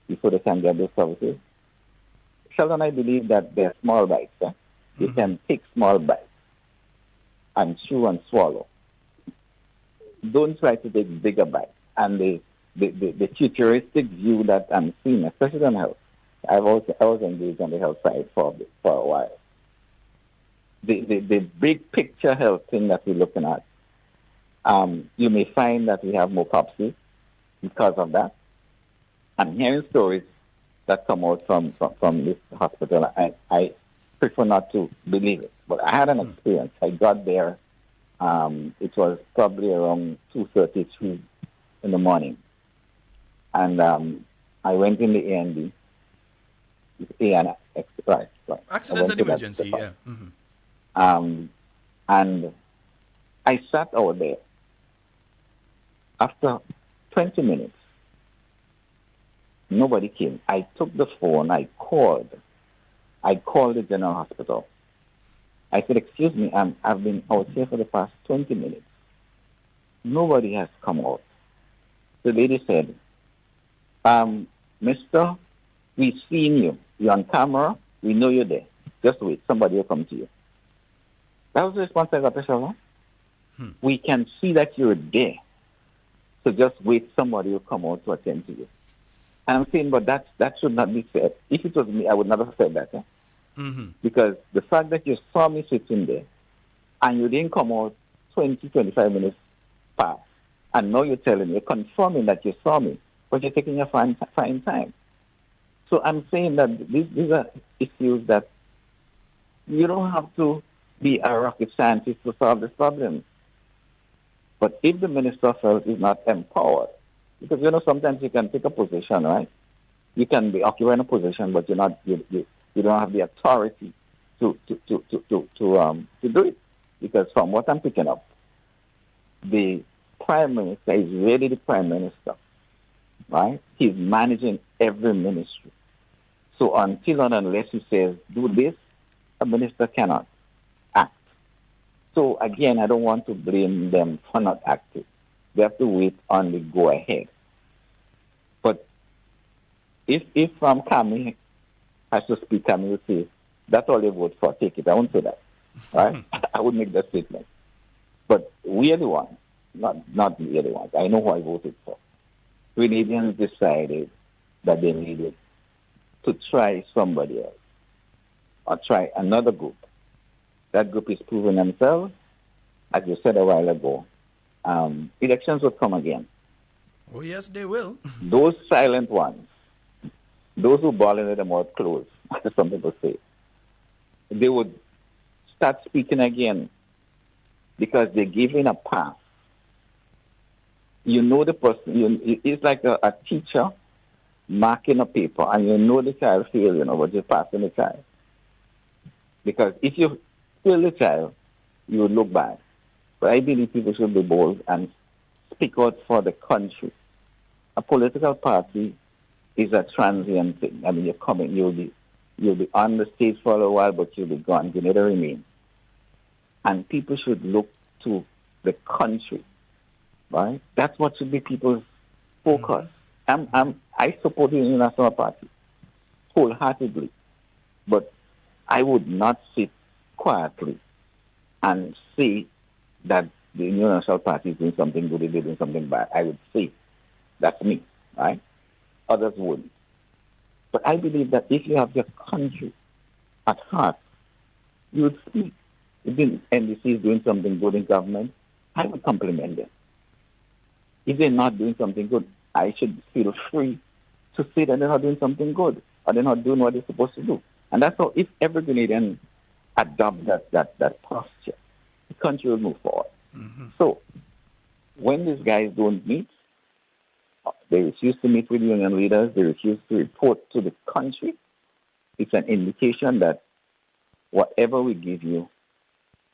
before they can get those services. Sheldon, I believe that they're small bites. You can take small bites and chew and swallow. Don't try to take bigger bites. And the futuristic view that I'm seeing, especially on health, I was engaged on the health side for a while. The big picture health thing that we're looking at, you may find that we have more COPSI because of that. I'm hearing stories that come out from this hospital. I prefer not to believe it, but I had an experience. I got there. It was probably around 2:33 in the morning, and I went in the A&D. Right. Accident and emergency, yeah. Mm-hmm. And I sat out there. After 20 minutes, nobody came. I took the phone. I called the general hospital. I said, excuse me, I've been out here for the past 20 minutes. Nobody has come out. The lady said, mister, we've seen you. You're on camera. We know you're there. Just wait. Somebody will come to you. That was the response I got to Sheldon. We can see that you're there. So just wait. Somebody will come out to attend to you. And I'm saying, but that should not be said. If it was me, I would not have said that. Because the fact that you saw me sitting there and you didn't come out 20, 25 minutes past, and now you're telling me, you're confirming that you saw me, but you're taking your fine time. So I'm saying that these are issues that you don't have to be a rocket scientist to solve this problem. But if the Minister of Health is not empowered, because, you know, sometimes you can take a position, right? You can be occupying a position, but you don't have the authority to do it. Because from what I'm picking up, the Prime Minister is really the Prime Minister, right? He's managing every ministry. So until and unless he says, do this, a minister cannot act. So again, I don't want to blame them for not acting. They have to wait on the go ahead. But if Kami has to speak, Kami will say, that's all they vote for, take it. I won't say that. Right? I would make that statement. But we are the ones, not the other ones. I know who I voted for. Canadians decided that they needed to try somebody else or try another group. That group is proving themselves. As you said a while ago, elections will come again. Oh, yes, they will. Those silent ones, those who ball in their mouth closed, as some people say, they would start speaking again because they're giving a pass. You know the person, it's like a teacher marking a paper, and you know the child failed, but you're passing the child. Because if you fail the child, you would look bad. But I believe people should be bold and speak out for the country. A political party is a transient thing. I mean, you're coming, you'll be on the stage for a while, but you'll be gone. You never remain. and people should look to the country, right? That's what should be people's focus. I support the National Party wholeheartedly, but I would not sit quietly and say that the National Party is doing something good, they're doing something bad. I would say, that's me, right? Others wouldn't. But I believe that if you have your country at heart, you would speak. If the NDC is doing something good in government, I would compliment them. If they're not doing something good, I should feel free to say that they're not doing something good or they're not doing what they're supposed to do. And that's how, if every Grenadian adopt that posture, the country will move forward. So when these guys don't meet, they refuse to meet with union leaders, they refuse to report to the country, it's an indication that whatever we give you,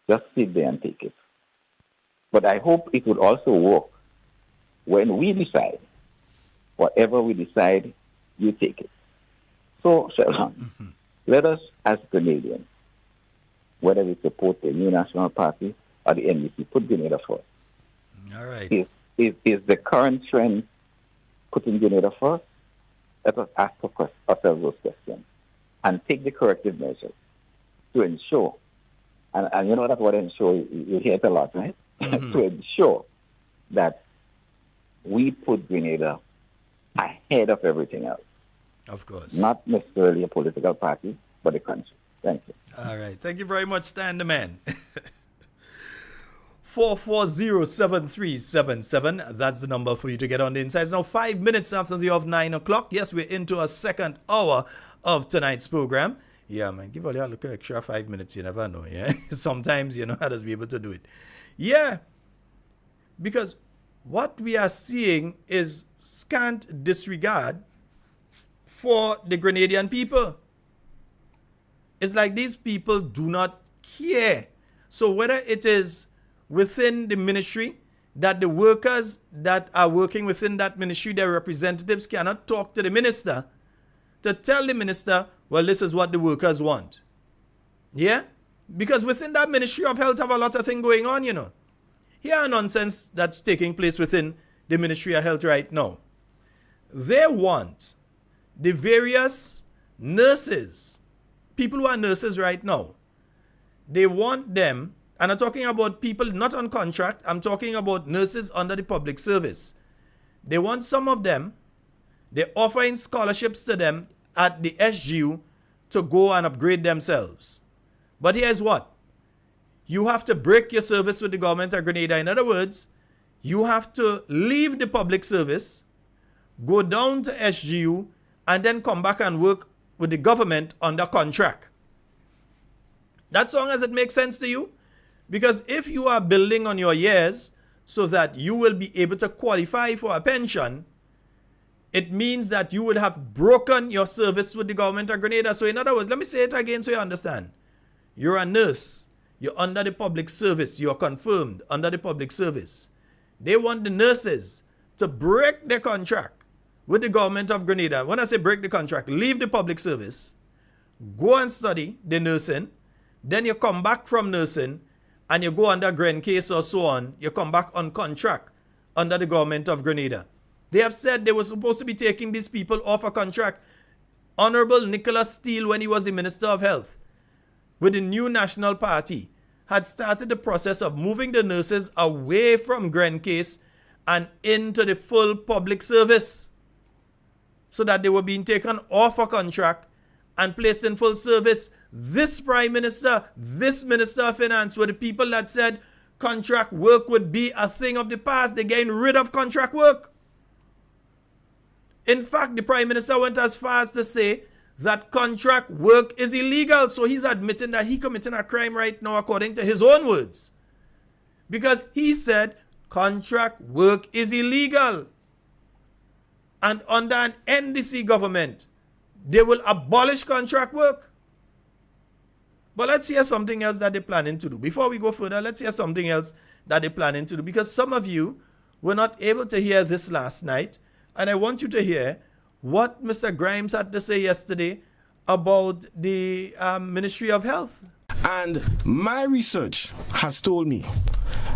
just sit there and take it. But I hope it would also work when we decide, whatever we decide, you take it. So, Sheldon, let us, as Canadians, whether we support the New National Party or the NDC, put Grenada first. All right. Is the current trend putting Grenada first? Let us ask ourselves those questions and take the corrective measures to ensure, and you know that word ensure, you hear it a lot, right? To ensure that we put Grenada ahead of everything else. Of course. Not necessarily a political party, but a country. Thank you. All right. Thank you very much, Stan the Man. 440-7377. That's the number for you to get on the insides. Now, 5 minutes after the of 9 o'clock. Yes, we're into our second hour of tonight's program. Yeah, man. Give all your look extra 5 minutes. You never know, yeah? Sometimes, you know, how to be able to do it. Yeah. Because what we are seeing is scant disregard for the Grenadian people. It's like these people do not care. So whether it is within the ministry, that the workers that are working within that ministry, their representatives cannot talk to the minister to tell the minister, well, this is what the workers want. Yeah? Because within that Ministry of Health have a lot of things going on, you know. Here are nonsense that's taking place within the Ministry of Health right now. They want the various nurses, people who are nurses right now, they want them, and I'm talking about people not on contract, I'm talking about nurses under the public service. They want some of them, they're offering scholarships to them at the SGU to go and upgrade themselves. But here's what. You have to break your service with the government of Grenada. In other words, you have to leave the public service, go down to SGU, and then come back and work with the government under contract. That's as long as it makes sense to you. Because if you are building on your years so that you will be able to qualify for a pension, it means that you would have broken your service with the government of Grenada. So in other words, let me say it again so you understand. You're a nurse. You're under the public service. You're confirmed under the public service. They want the nurses to break their contract with the government of Grenada. When I say break the contract, leave the public service, go and study the nursing, then you come back from nursing and you go under Gren case or so on, you come back on contract under the government of Grenada. They have said they were supposed to be taking these people off a contract. Honorable Nicholas Steele, when he was the Minister of Health, with the New National Party, had started the process of moving the nurses away from Gren case and into the full public service, so that they were being taken off a contract and placed in full service. This Prime Minister, this Minister of Finance were the people that said contract work would be a thing of the past. They're getting rid of contract work. In fact, the Prime Minister went as far as to say that contract work is illegal. So he's admitting that he's committing a crime right now according to his own words. Because he said contract work is illegal. And under an NDC government, they will abolish contract work. But let's hear something else that they're planning to do. Before we go further, let's hear something else that they're planning to do. Because some of you were not able to hear this last night. And I want you to hear what Mr. Grimes had to say yesterday about the Ministry of Health. And my research has told me,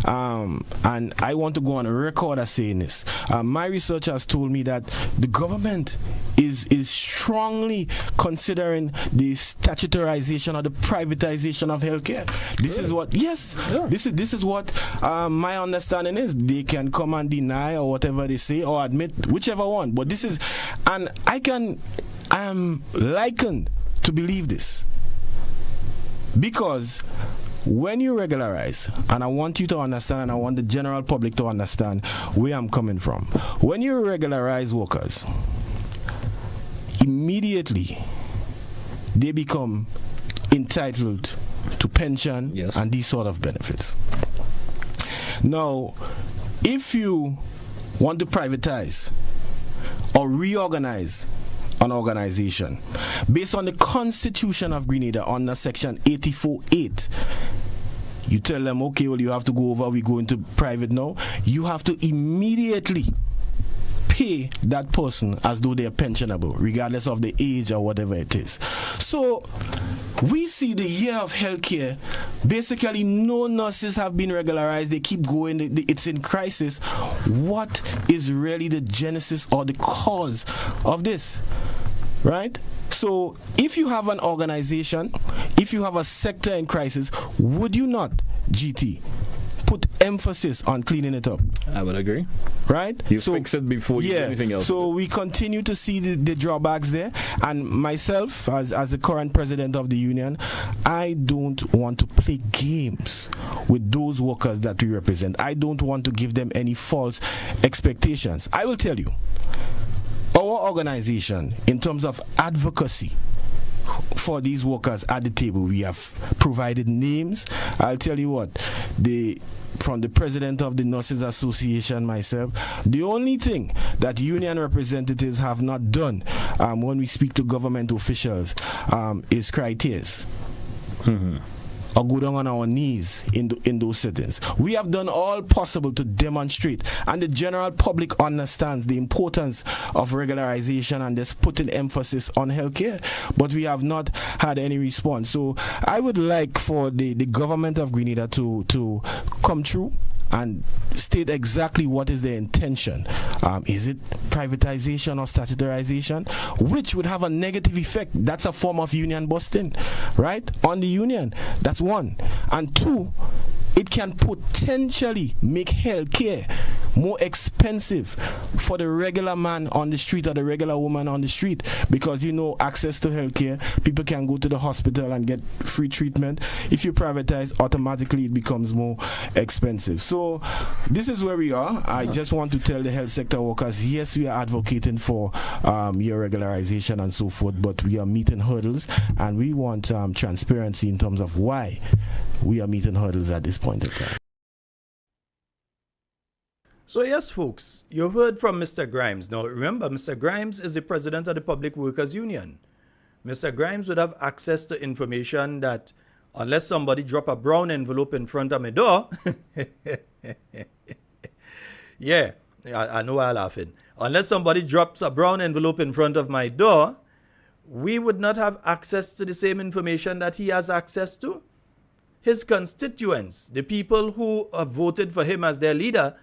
and I want to go on record as saying this, my research has told me that the government is strongly considering the statutorization or the privatization of healthcare. This is what, yes, this is what my understanding is. They can come and deny or whatever they say or admit, whichever one. But this is, and I am likened to believe this. Because when you regularize, and I want you to understand, and I want the general public to understand where I'm coming from. When you regularize workers, immediately they become entitled to pension and these sort of benefits. Now, if you want to privatize or reorganize an organization based on the Constitution of Grenada under Section 84(8), you tell them, okay, well, you have to go over, we go into private now. You have to immediately pay that person as though they're pensionable, regardless of the age or whatever it is. So we see the year of healthcare, basically no nurses have been regularized. They keep going. It's in crisis. What is really the genesis or the cause of this? Right? So if you have an organization, if you have a sector in crisis, would you not, GT, put emphasis on cleaning it up? I would agree. Right? You fix it before you do anything else. So we continue to see the drawbacks there. And myself, as the current president of the union, I don't want to play games with those workers that we represent. I don't want to give them any false expectations. I will tell you, our organization, in terms of advocacy for these workers at the table, we have provided names. I'll tell you what, from the president of the Nurses Association, myself, the only thing that union representatives have not done when we speak to government officials is cry tears. Or go down on our knees in those settings. We have done all possible to demonstrate, and the general public understands the importance of regularization and just putting emphasis on healthcare, but we have not had any response. So I would like for the government of Grenada to come through and state exactly what is their intention. Is it privatization or statutorization, which would have a negative effect? That's a form of union busting, right, on the union. That's one. And two, it can potentially make healthcare more expensive for the regular man on the street or the regular woman on the street, because access to healthcare, people can go to the hospital and get free treatment. If you privatize, automatically it becomes more expensive. So this is where we are. I just want to tell the health sector workers, yes, we are advocating for your regularization and so forth, but we are meeting hurdles, and we want transparency in terms of why we are meeting hurdles at this point in time. So yes, folks, you heard from Mr. Grimes. Now remember, Mr. Grimes is the president of the Public Workers Union. Mr. Grimes would have access to information that, unless somebody drop a brown envelope in front of my door, yeah, I know I'm laughing. Unless somebody drops a brown envelope in front of my door, we would not have access to the same information that he has access to. His constituents, the people who have voted for him as their leader,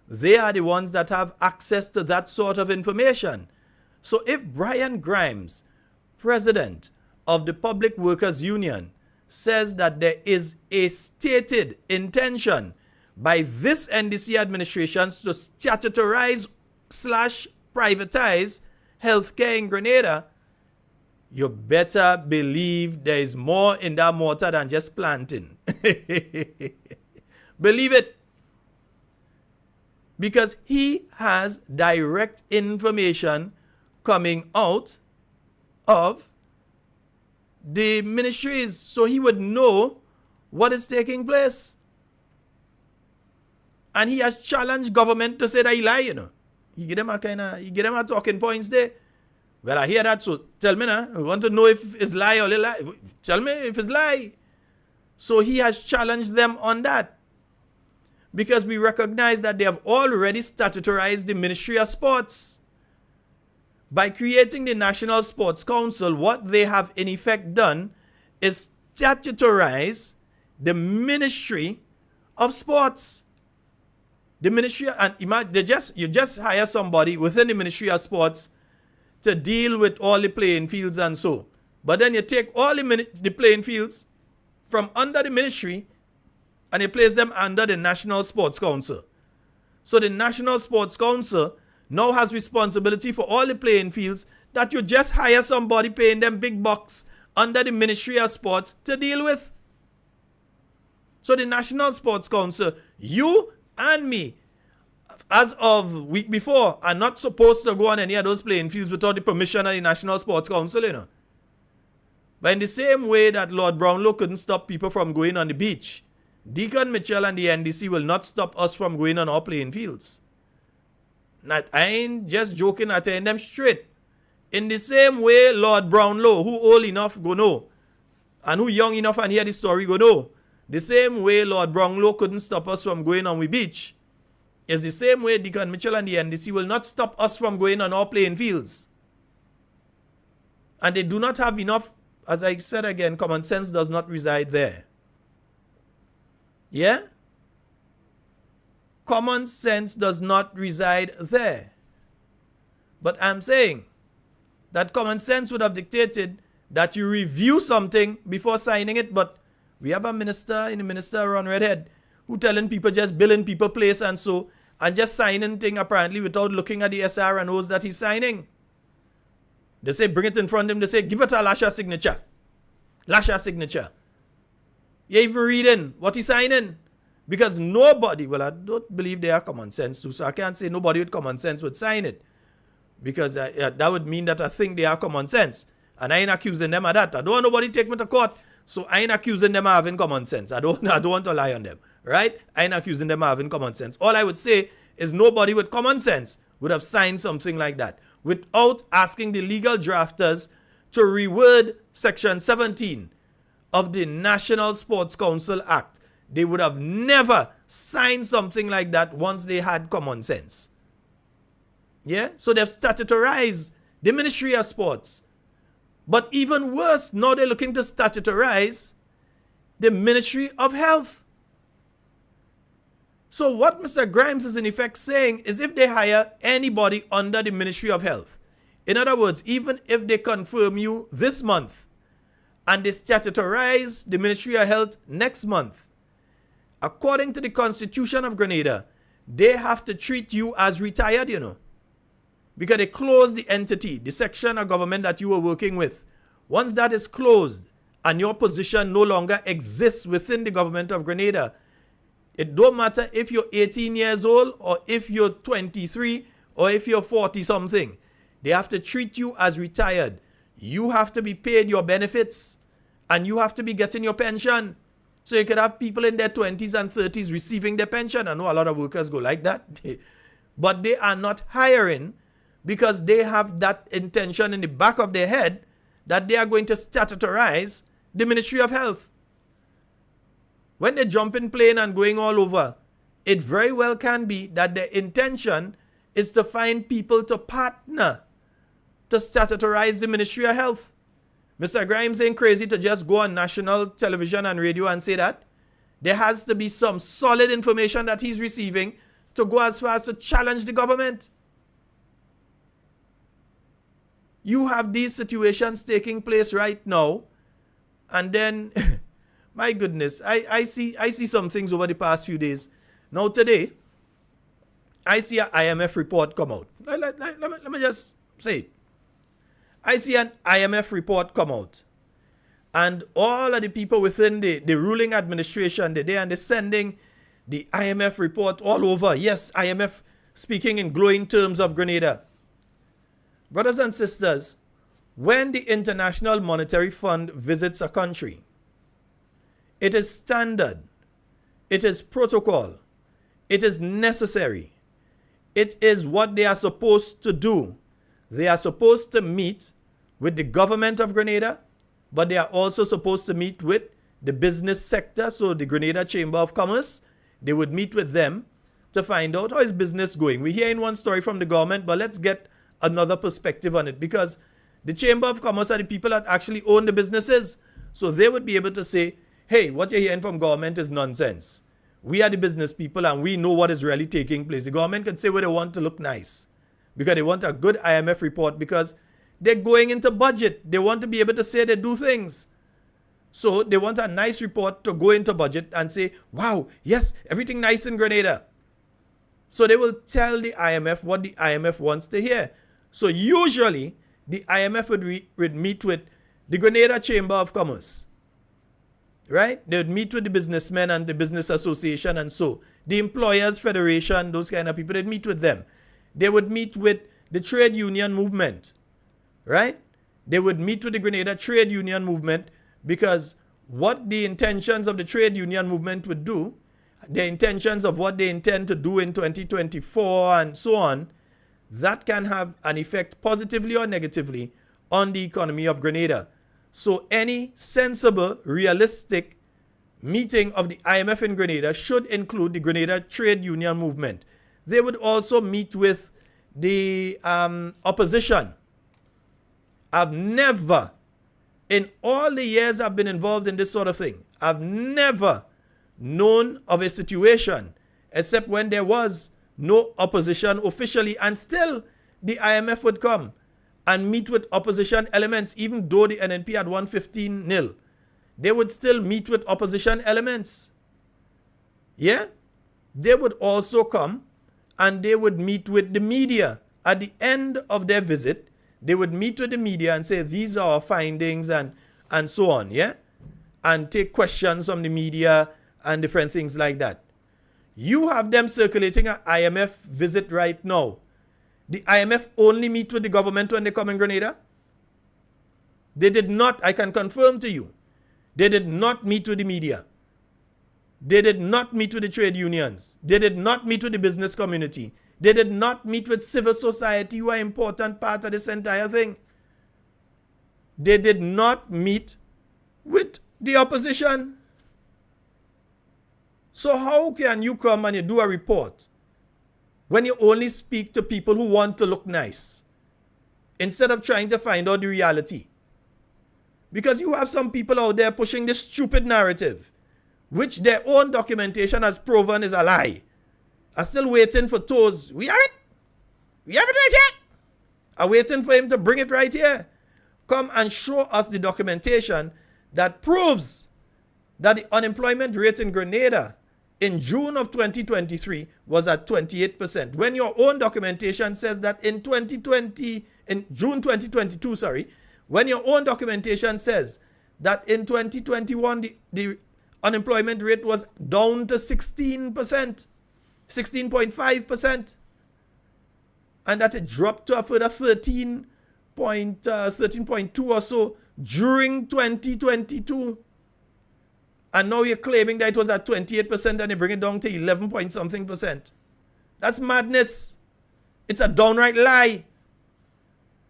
they are the ones that have access to that sort of information. So if Brian Grimes, president of the Public Workers Union, says that there is a stated intention by this NDC administration to statutorize / privatize healthcare in Grenada, you better believe there is more in that mortar than just planting. Believe it. Because he has direct information coming out of the ministries, so he would know what is taking place. And he has challenged government to say that he lie, He give them a talking points there. Well, I hear that, so tell me now. I want to know if it's lie or lie. Tell me if it's lie. So he has challenged them on that. Because we recognize that they have already statutorized the Ministry of Sports. By creating the National Sports Council, what they have in effect done is statutarize the Ministry of Sports. The Ministry, and you just hire somebody within the Ministry of Sports to deal with all the playing fields and so. But then you take all the playing fields from under the ministry and you place them under the National Sports Council. So the National Sports Council now has responsibility for all the playing fields that you just hire somebody paying them big bucks under the Ministry of Sports to deal with. So the National Sports Council, you and me, as of week before, are not supposed to go on any of those playing fields without the permission of the National Sports Council, you know. But in the same way that Lord Brownlow couldn't stop people from going on the beach, Deacon Mitchell and the NDC will not stop us from going on our playing fields. I ain't just joking, I tell them straight. In the same way Lord Brownlow, who old enough go know, and who young enough and hear the story go know, the same way Lord Brownlow couldn't stop us from going on the beach, is the same way Deacon Mitchell and the NDC will not stop us from going on our playing fields. And they do not have enough, as I said again, common sense does not reside there. Yeah? Common sense does not reside there. But I'm saying that common sense would have dictated that you review something before signing it, but we have a minister in the Minister on Redhead who telling people just billing people place and so, and just signing thing apparently without looking at the SRNOs that he's signing. They say bring it in front of him, they say give it a Lasha signature. Lasha signature. You even reading what he's signing. Because nobody, well I don't believe they are common sense too, so I can't say nobody with common sense would sign it. Because that would mean that I think they are common sense. And I ain't accusing them of that. I don't want nobody take me to court. So I ain't accusing them of having common sense. I don't want to lie on them. Right? I ain't accusing them of having common sense. All I would say is nobody with common sense would have signed something like that without asking the legal drafters to reword Section 17 of the National Sports Council Act. They would have never signed something like that once they had common sense. Yeah? So they've statutarized the Ministry of Sports. But even worse, now they're looking to statutarize the Ministry of Health. So what Mr. Grimes is in effect saying is if they hire anybody under the Ministry of Health, in other words, even if they confirm you this month and they statutarize the Ministry of Health next month, according to the Constitution of Grenada, they have to treat you as retired, you know. Because they close the entity, the section of government that you were working with. Once that is closed and your position no longer exists within the government of Grenada, it don't matter if you're 18 years old or if you're 23 or if you're 40 something. They have to treat you as retired. You have to be paid your benefits and you have to be getting your pension. So you could have people in their 20s and 30s receiving their pension. I know a lot of workers go like that. But they are not hiring because they have that intention in the back of their head that they are going to statutarize the Ministry of Health. When they jump in plane and going all over, it very well can be that their intention is to find people to partner to statutarize the Ministry of Health. Mr. Grimes ain't crazy to just go on national television and radio and say that. There has to be some solid information that he's receiving to go as far as to challenge the government. You have these situations taking place right now, and then, my goodness, I see some things over the past few days. Now today, I see an IMF report come out. Let me just say it. I see an IMF report come out. And all of the people within the ruling administration, they're sending the IMF report all over. Yes, IMF speaking in glowing terms of Grenada. Brothers and sisters, when the International Monetary Fund visits a country, it is standard, it is protocol, it is necessary, it is what they are supposed to do. They are supposed to meet with the government of Grenada, but they are also supposed to meet with the business sector, so the Grenada Chamber of Commerce. They would meet with them to find out how is business going. We're hearing one story from the government, but let's get another perspective on it, because the Chamber of Commerce are the people that actually own the businesses. So they would be able to say, hey, what you're hearing from government is nonsense. We are the business people and we know what is really taking place. The government can say what they want to look nice because they want a good IMF report because they're going into budget. They want to be able to say they do things. So they want a nice report to go into budget and say, wow, yes, everything nice in Grenada. So they will tell the IMF what the IMF wants to hear. So usually the IMF would meet with the Grenada Chamber of Commerce. Right? They would meet with the businessmen and the business association and so. The Employers Federation, those kind of people, they'd meet with them. They would meet with the trade union movement. Right? They would meet with the Grenada trade union movement because what the intentions of the trade union movement would do, the intentions of what they intend to do in 2024 and so on, that can have an effect positively or negatively on the economy of Grenada. So any sensible, realistic meeting of the IMF in Grenada should include the Grenada trade union movement. They would also meet with the opposition. I've never, in all the years I've been involved in this sort of thing, I've never known of a situation except when there was no opposition officially and still the IMF would come and meet with opposition elements, even though the NNP had won 15-0. They would still meet with opposition elements. Yeah? They would also come and they would meet with the media. At the end of their visit, they would meet with the media and say, these are our findings and so on, yeah? And take questions from the media and different things like that. You have them circulating an IMF visit right now. The IMF only meet with the government when they come in Grenada? They did not, I can confirm to you, they did not meet with the media. They did not meet with the trade unions. They did not meet with the business community. They did not meet with civil society, who are an important part of this entire thing. They did not meet with the opposition. So how can you come and you do a report when you only speak to people who want to look nice instead of trying to find out the reality? Because you have some people out there pushing this stupid narrative, which their own documentation has proven is a lie. I'm still waiting for Toes. We have it. We have it right here. I'm waiting for him to bring it right here. Come and show us the documentation that proves that the unemployment rate in Grenada in June of 2023 was at 28%. When your own documentation says that in June 2022, when your own documentation says that in 2021 the unemployment rate was down to 16%, 16.5%, and that it dropped to a further 13.2 or so during 2022. And now you're claiming that it was at 28% and they bring it down to 11 point something percent. That's madness. It's a downright lie.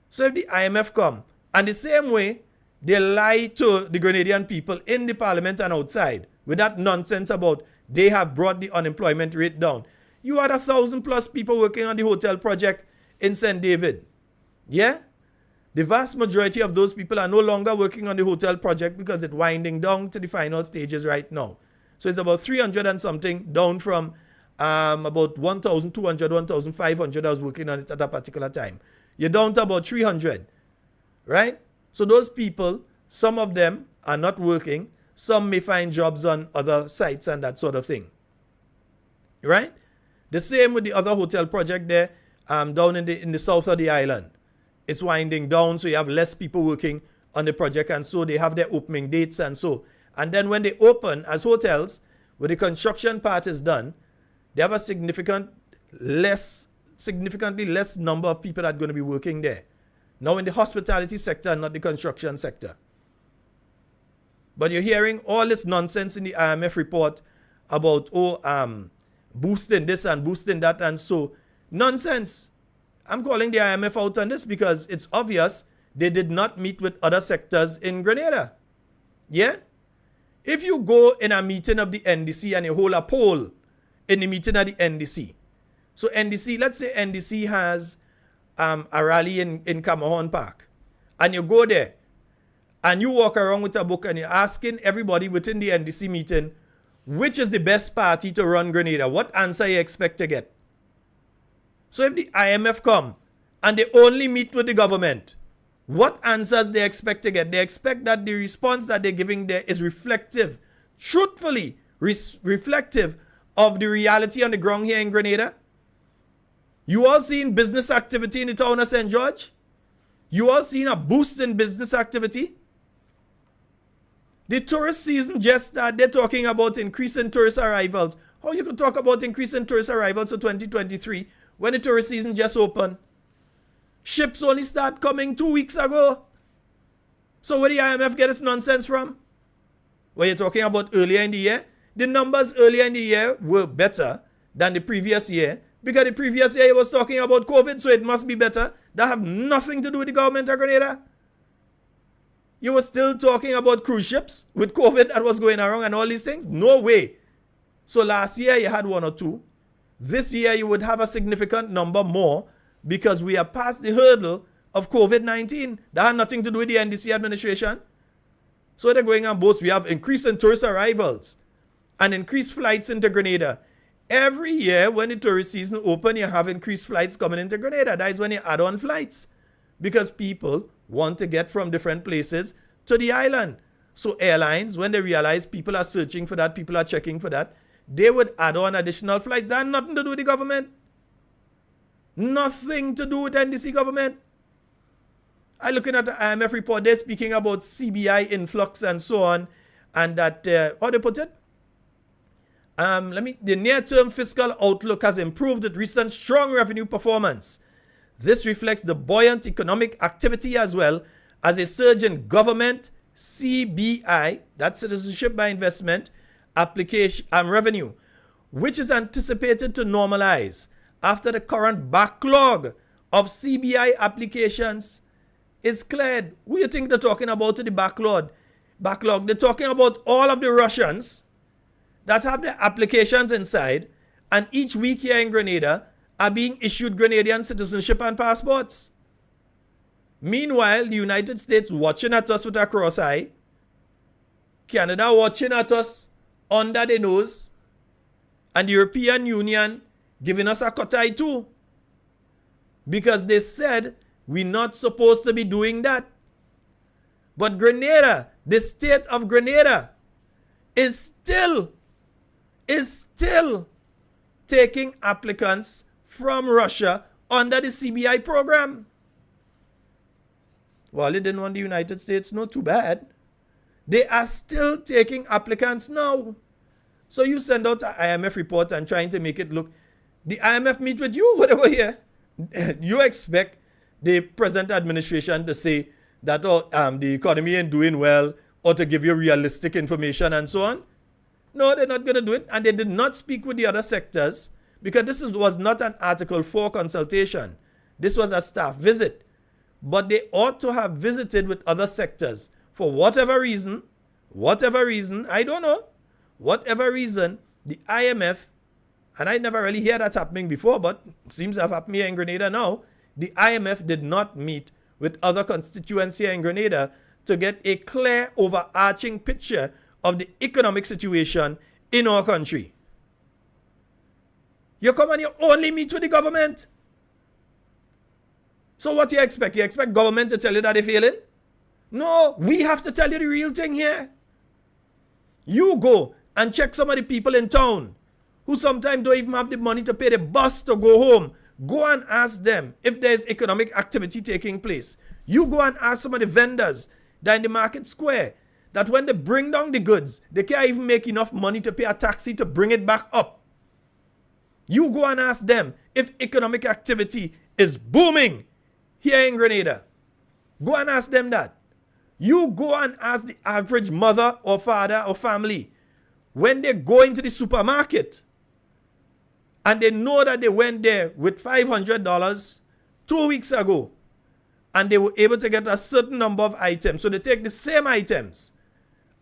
So if the IMF come, and the same way they lie to the Grenadian people in the parliament and outside with that nonsense about they have brought the unemployment rate down. You had 1,000+ people working on the hotel project in St. David. Yeah? The vast majority of those people are no longer working on the hotel project because it's winding down to the final stages right now. So it's about 300 and something down from about 1,200, 1,500 that was working on it at a particular time. You're down to about 300, right? So those people, some of them are not working. Some may find jobs on other sites and that sort of thing, right? The same with the other hotel project there down in the south of the island. It's winding down, so you have less people working on the project, and so they have their opening dates and so. And then when they open as hotels, when the construction part is done, they have a significantly less number of people that are going to be working there. Now in the hospitality sector, not the construction sector. But you're hearing all this nonsense in the IMF report about, boosting this and boosting that and so. Nonsense. I'm calling the IMF out on this because it's obvious they did not meet with other sectors in Grenada. Yeah? If you go in a meeting of the NDC and you hold a poll in the meeting of the NDC. So NDC, let's say NDC has a rally in Camohon Park. And you go there and you walk around with a book and you're asking everybody within the NDC meeting, which is the best party to run Grenada, what answer you expect to get? So if the IMF come and they only meet with the government, what answers they expect to get? They expect that the response that they're giving there is reflective, truthfully reflective of the reality on the ground here in Grenada. You all seen business activity in the town of St. George? You all seen a boost in business activity? The tourist season just started. They're talking about increasing tourist arrivals. How you could talk about increasing tourist arrivals for 2023 when the tourist season just opened? Ships only start coming 2 weeks ago. So where the IMF get this nonsense from? What you're talking about earlier in the year? The numbers earlier in the year were better than the previous year because the previous year it was talking about COVID, so it must be better. That have nothing to do with the government of Grenada. You were still talking about cruise ships with COVID that was going around and all these things? No way. So last year you had 1 or 2. This year you would have a significant number more because we are past the hurdle of COVID-19. That had nothing to do with the NDC administration. So they're going on both. We have increase in tourist arrivals and increased flights into Grenada. Every year when the tourist season open, you have increased flights coming into Grenada. That is when you add on flights because people want to get from different places to the island. So airlines, when they realize people are searching for that, people are checking for that, they would add on additional flights. That has nothing to do with the government. Nothing to do with NDC government. I'm looking at the IMF report. They're speaking about CBI influx and so on. And that, how they put it? The near-term fiscal outlook has improved with recent strong revenue performance. This reflects the buoyant economic activity as well as a surge in government CBI, that's citizenship by investment, application and revenue, which is anticipated to normalize after the current backlog of CBI applications is cleared. Who do you think they're talking about the backlog? They're talking about all of the Russians that have their applications inside, and each week here in Grenada are being issued Grenadian citizenship and passports. Meanwhile, the United States watching at us with a cross eye, Canada watching at us under the nose, and the European Union giving us a cut eye too. Because they said we're not supposed to be doing that. But Grenada, the state of Grenada, is still taking applicants from Russia under the CBI program. Well, they didn't want the United States, not too bad. They are still taking applicants now. So you send out an IMF report and trying to make it look, the IMF meet with you, whatever here. You expect the present administration to say that the economy ain't doing well or to give you realistic information and so on. No, they're not going to do it. And they did not speak with the other sectors because this was not an Article 4 consultation. This was a staff visit. But they ought to have visited with other sectors. For whatever reason, I don't know, whatever reason, the IMF, and I never really heard that happening before, but it seems to have happened here in Grenada now, the IMF did not meet with other constituents here in Grenada to get a clear, overarching picture of the economic situation in our country. You come and you only meet with the government. So what do you expect? You expect government to tell you that they're failing? No, we have to tell you the real thing here. You go and check some of the people in town who sometimes don't even have the money to pay the bus to go home. Go and ask them if there's economic activity taking place. You go and ask some of the vendors that in the market square that when they bring down the goods, they can't even make enough money to pay a taxi to bring it back up. You go and ask them if economic activity is booming here in Grenada. Go and ask them that. You go and ask the average mother or father or family when they go into the supermarket and they know that they went there with $500 2 weeks ago and they were able to get a certain number of items. So they take the same items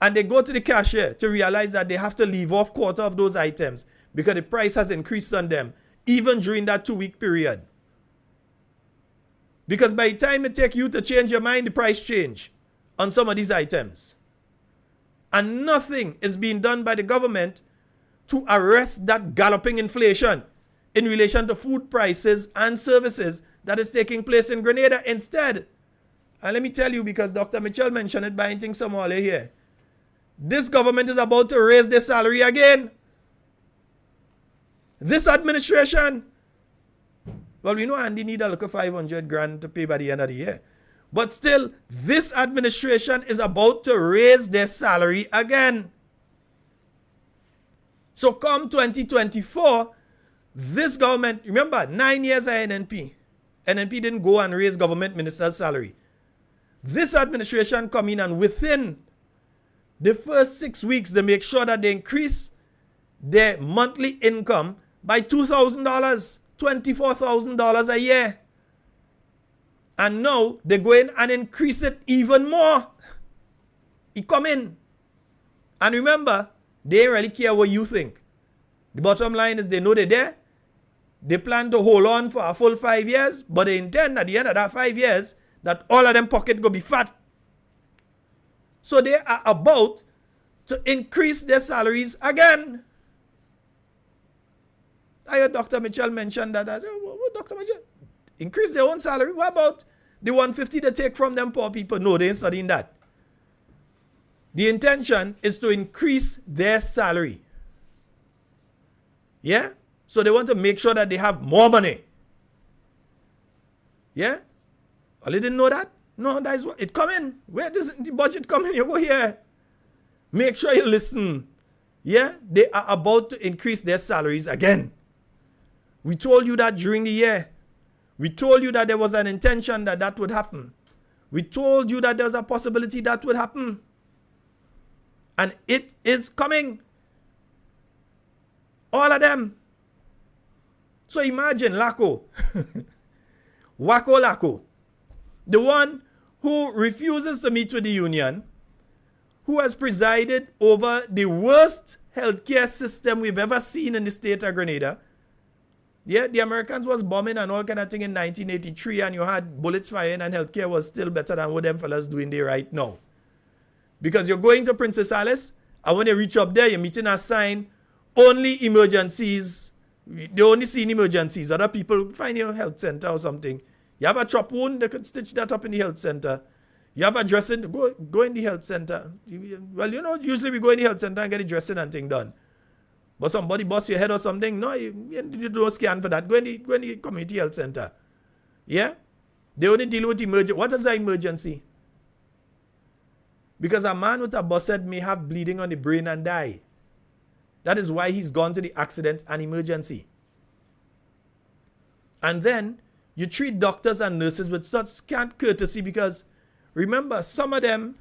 and they go to the cashier to realize that they have to leave off quarter of those items because the price has increased on them even during that 2 week period. Because by the time it takes you to change your mind, the price change on some of these items. And nothing is being done by the government to arrest that galloping inflation in relation to food prices and services that is taking place in Grenada. Instead, and let me tell you, because Dr. Mitchell mentioned it by hinting somewhere here, this government is about to raise their salary again. This administration, well, we know Andy need a look of 500 grand to pay by the end of the year. But still, this administration is about to raise their salary again. So come 2024, this government, remember, 9 years at NNP. NNP didn't go and raise government minister's salary. This administration come in and within the first 6 weeks, they make sure that they increase their monthly income by $2,000, $24,000 a year. And now they go in and increase it even more. It come in. And remember, they don't really care what you think. The bottom line is they know they're there. They plan to hold on for a full 5 years, but they intend at the end of that 5 years that all of them pockets go be fat. So they are about to increase their salaries again. I heard Dr. Mitchell mention that. I said, what Dr. Mitchell? Increase their own salary? What about the 150 they take from them poor people? No, they ain't studying that. The intention is to increase their salary. Yeah? So they want to make sure that they have more money. Yeah? Well, they didn't know that? No, that is what it coming. Where does the budget come in? You go here. Make sure you listen. Yeah? They are about to increase their salaries again. We told you that during the year. We told you that there was an intention that that would happen. We told you that there's a possibility that would happen. And it is coming. All of them. So imagine Lako. Wako Lako. The one who refuses to meet with the union, who has presided over the worst healthcare system we've ever seen in the state of Grenada. Yeah, the Americans was bombing and all kind of thing in 1983 and you had bullets firing and healthcare was still better than what them fellas doing there right now. Because you're going to Princess Alice and when you reach up there, you're meeting a sign, only emergencies. They only see in emergencies. Other people find your health center or something. You have a chop wound, they could stitch that up in the health center. You have a dressing, go in the health center. Well, you know, usually we go in the health center and get the dressing and thing done. But somebody bust your head or something, no, you don't scan for that. Go in the community health center. Yeah? They only deal with emergency. What is an emergency? Because a man with a bust head may have bleeding on the brain and die. That is why he's gone to the accident and emergency. And then you treat doctors and nurses with such scant courtesy because, remember, some of them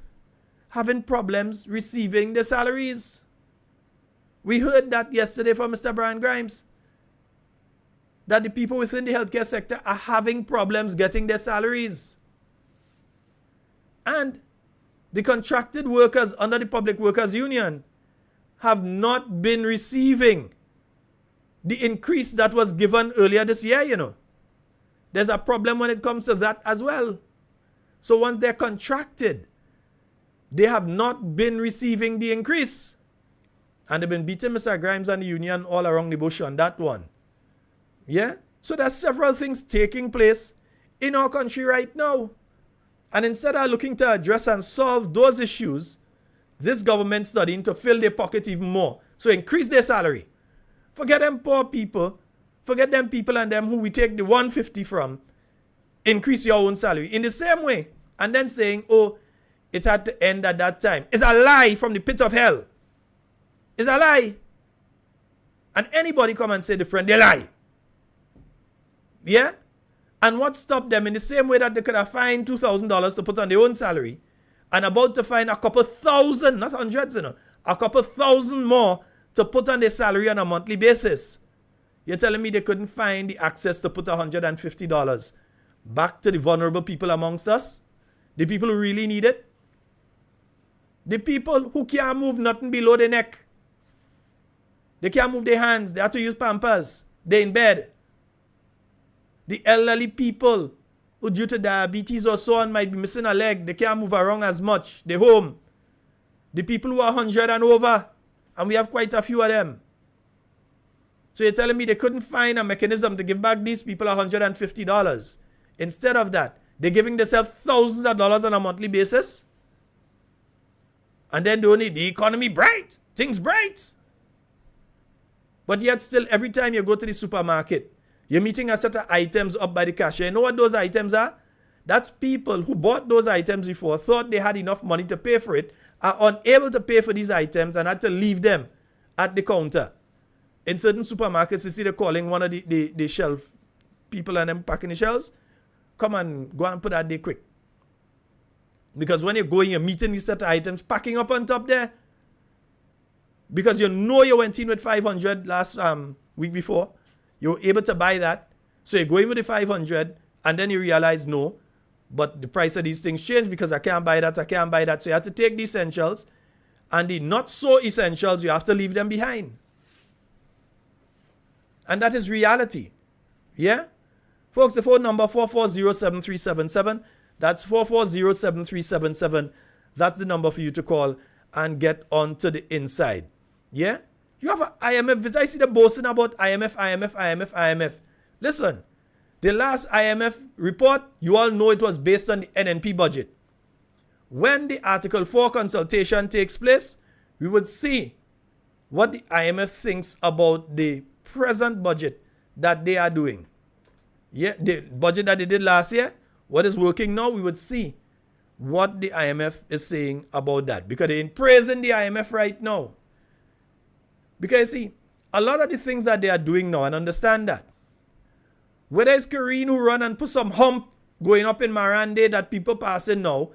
having problems receiving their salaries. We heard that yesterday from Mr. Brian Grimes, that the people within the healthcare sector are having problems getting their salaries. And the contracted workers under the Public Workers Union have not been receiving the increase that was given earlier this year, you know. There's a problem when it comes to that as well. So once they're contracted, they have not been receiving the increase. And they've been beating Mr. Grimes and the union all around the bush on that one. Yeah? So there's several things taking place in our country right now. And instead of looking to address and solve those issues, this government studying to fill their pocket even more. So increase their salary. Forget them poor people. Forget them people and them who we take the 150 from. Increase your own salary. In the same way. And then saying, oh, it had to end at that time. It's a lie from the pit of hell. It's a lie. And anybody come and say different, they lie. Yeah? And what stopped them in the same way that they could have fined $2,000 to put on their own salary and about to find a couple thousand, not hundreds, you know, a couple thousand more to put on their salary on a monthly basis. You're telling me they couldn't find the access to put $150 back to the vulnerable people amongst us? The people who really need it? The people who can't move nothing below their neck. They can't move their hands. They have to use Pampers. They're in bed. The elderly people who due to diabetes or so on might be missing a leg. They can't move around as much. They're home. The people who are 100 and over, and we have quite a few of them. So you're telling me they couldn't find a mechanism to give back these people $150. Instead of that, they're giving themselves thousands of dollars on a monthly basis. And then the economy bright. Things bright. But yet still, every time you go to the supermarket, you're meeting a set of items up by the cashier. You know what those items are? That's people who bought those items before, thought they had enough money to pay for it, are unable to pay for these items and had to leave them at the counter. In certain supermarkets, you see they're calling one of the shelf people and them packing the shelves. Come and go and put that there quick. Because when you're going, you're meeting these set of items, packing up on top there. Because you know you went in with 500 last week before. You're able to buy that. So you're going with the 500 and then you realize, no, but the price of these things changed because I can't buy that, I can't buy that. So you have to take the essentials and the not so essentials, you have to leave them behind. And that is reality. Yeah? Folks, the phone number 440-7377. That's 440-7377. That's the number for you to call and get onto the inside. Yeah? You have an IMF visit. I see the boasting about IMF. Listen, the last IMF report, you all know it was based on the NNP budget. When the Article 4 consultation takes place, we would see what the IMF thinks about the present budget that they are doing. Yeah, the budget that they did last year, what is working now, we would see what the IMF is saying about that. Because they're praising the IMF right now. Because you see, a lot of the things that they are doing now, and understand that, whether it's Karine who run and put some hump going up in Marande that people passing now,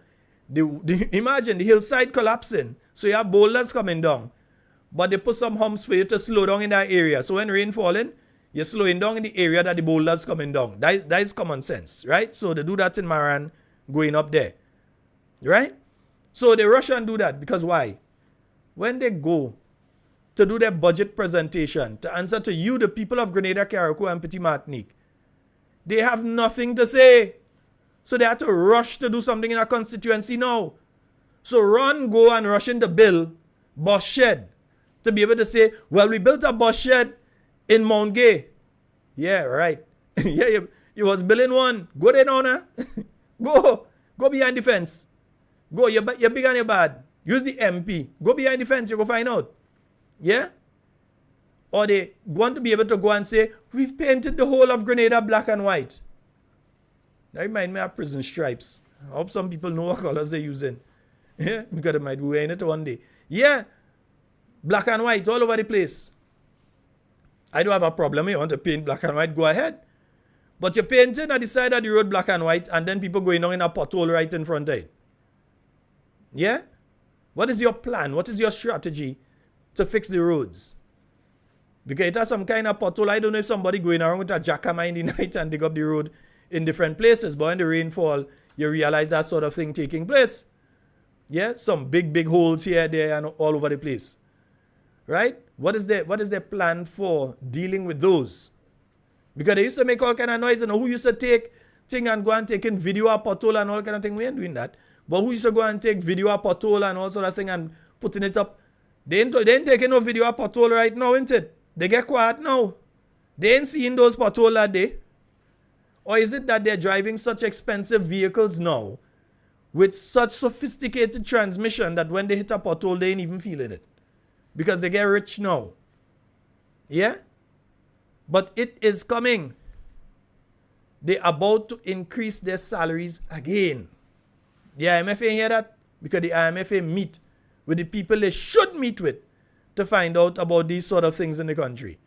imagine the hillside collapsing, so you have boulders coming down, but they put some humps for you to slow down in that area. So when rain falling, you're slowing down in the area that the boulders coming down. That is common sense, right? So they do that in Maran going up there, right? So they rush and do that because why? When they go to do their budget presentation, to answer to you, the people of Grenada, Carriacou, and Petit Martinique, they have nothing to say. So they have to rush to do something in a constituency now. So go and rush in the bill, bus shed, to be able to say, well, we built a bus shed in Mount Gay. Yeah, right. Yeah, you was building one. Go there now, nah. Go behind the fence. Go, you're big and you're bad. Use the MP. Go behind the fence, you go find out. Yeah? Or they want to be able to go and say, we've painted the whole of Grenada black and white. That reminds me of prison stripes. I hope some people know what colors they're using. Yeah? Because they might be wearing it one day. Yeah? Black and white all over the place. I don't have a problem. You want to paint black and white, go ahead. But you're painting at the side of the road black and white and then people going on in a pothole right in front of it. Yeah? What is your plan? What is your strategy to fix the roads? Because it has some kind of pothole. I don't know if somebody going around with a jackhammer in the night and dig up the road in different places. But when the rain fall, you realize that sort of thing taking place. Yeah? Some big holes here, there, and all over the place. Right? What is their plan for dealing with those? Because they used to make all kind of noise, and who used to take thing and go and take in video of pothole and all kind of thing. We ain't doing that. But who used to go and take video of pothole and all sort of thing and putting it up? They ain't taking no video of pothole right now, ain't it? They get quiet now. They ain't seeing those pothole that day. Or is it that they're driving such expensive vehicles now with such sophisticated transmission that when they hit a pothole, they ain't even feeling it? Because they get rich now. Yeah? But it is coming. They're about to increase their salaries again. The IMF ain't hear that because the IMF ain't meet with the people they should meet with to find out about these sort of things in the country.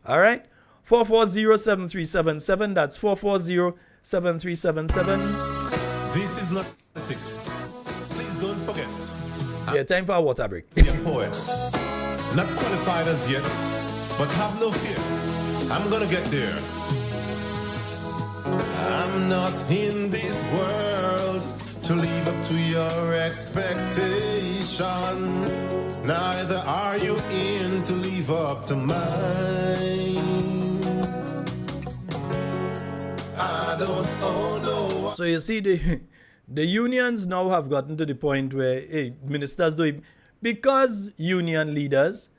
All right? 440-7377. That's 440-7377. This is not politics. Please don't forget. Yeah, time for a water break. Be a poet. Not qualified as yet, but have no fear. I'm gonna get there. I'm not in this world to live up to your expectation. Neither are you in to live up to mine. I don't owe no So you see, the unions now have gotten to the point where ministers don't even, because union leaders,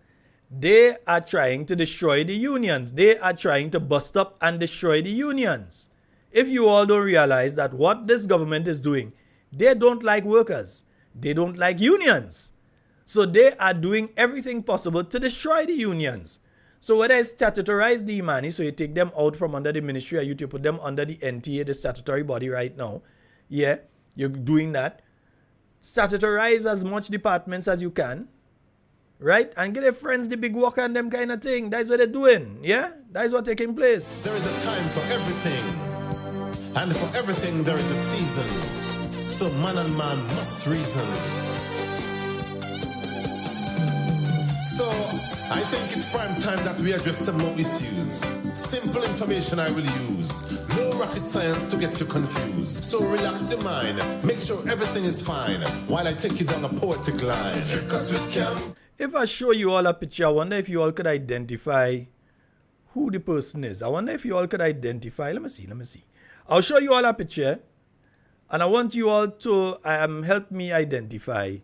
they are trying to destroy the unions. They are trying to bust up and destroy the unions. If you all don't realize that what this government is doing, they don't like workers. They don't like unions. So they are doing everything possible to destroy the unions. So whether it's statutorize the Imani, so you take them out from under the ministry, or you put them under the NTA, the statutory body right now. Yeah, you're doing that. Statutorize as much departments as you can. Right? And get their friends the big work and them kind of thing. That's what they're doing. Yeah? That's what's taking place. There is a time for everything. And for everything there is a season. So man and man must reason. So I think it's prime time that we address some more issues. Simple information I will use. No rocket science to get you confused. So relax your mind. Make sure everything is fine while I take you down a poetic line. Because we can. If I show you all a picture, I wonder if you all could identify who the person is. I wonder if you all could identify. Let me see. I'll show you all a picture. And I want you all to help me identify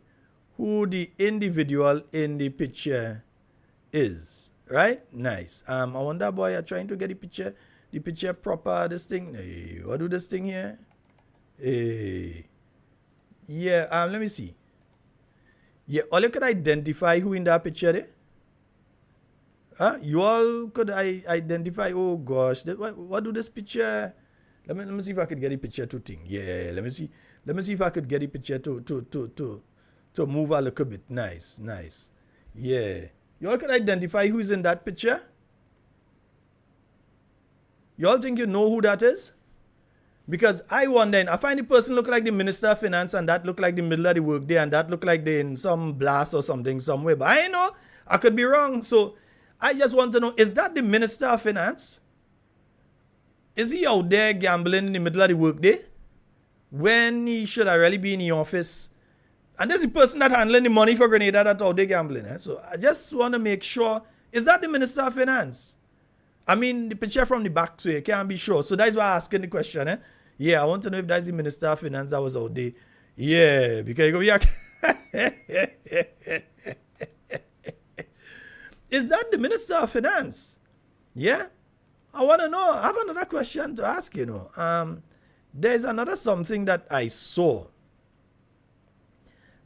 who the individual in the picture is. Right? Nice. I wonder, boy, you're trying to get the picture proper, this thing. Hey, what do this thing here? Hey. Yeah, let me see. Yeah, all you could identify who in that picture there? Huh? You all could identify, oh gosh, what do this picture? Let me see if I could get the picture to thing. Yeah, let me see if I could get the picture to move a little bit. Nice. Yeah. You all could identify who is in that picture? You all think you know who that is? Because I wonder, I find the person look like the Minister of Finance, and that look like the middle of the workday, and that look like they're in some blast or something somewhere. But I know, I could be wrong. So I just want to know, is that the Minister of Finance? Is he out there gambling in the middle of the workday when he should have really be in the office? And there's the person that handling the money for Grenada that's out there gambling. So I just want to make sure, is that the Minister of Finance? I mean, the picture from the back, so you can't be sure. So that's why I'm asking the question. Yeah, I want to know if that's the Minister of Finance that was out there. Yeah, because you go back. Is that the Minister of Finance? Yeah? I want to know. I have another question to ask, There's another something that I saw.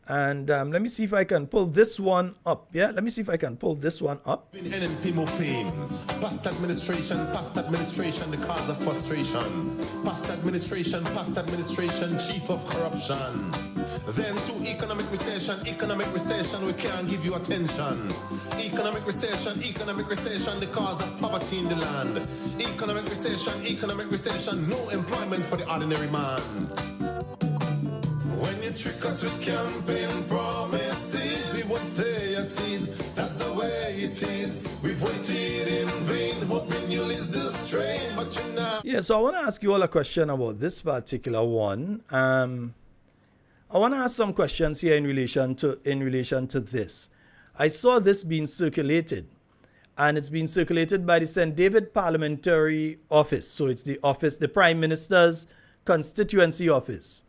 And let me see if I can pull this one up. Yeah, let me see if I can pull this one up. NNP more fame. Past administration, the cause of frustration. Past administration, chief of corruption. Then to economic recession, we can't give you attention. Economic recession, the cause of poverty in the land. Economic recession, no employment for the ordinary man. When you trick us with campaign promises, we won't stay at ease. That's the way it is. We've waited in vain, hoping you'll ease the strain, but you're not. Yeah, so I want to ask you all a question about this particular one. I want to ask some questions here in relation to this. I saw this being circulated, and it's being circulated by the St. David Parliamentary Office. So it's the Prime Minister's constituency office.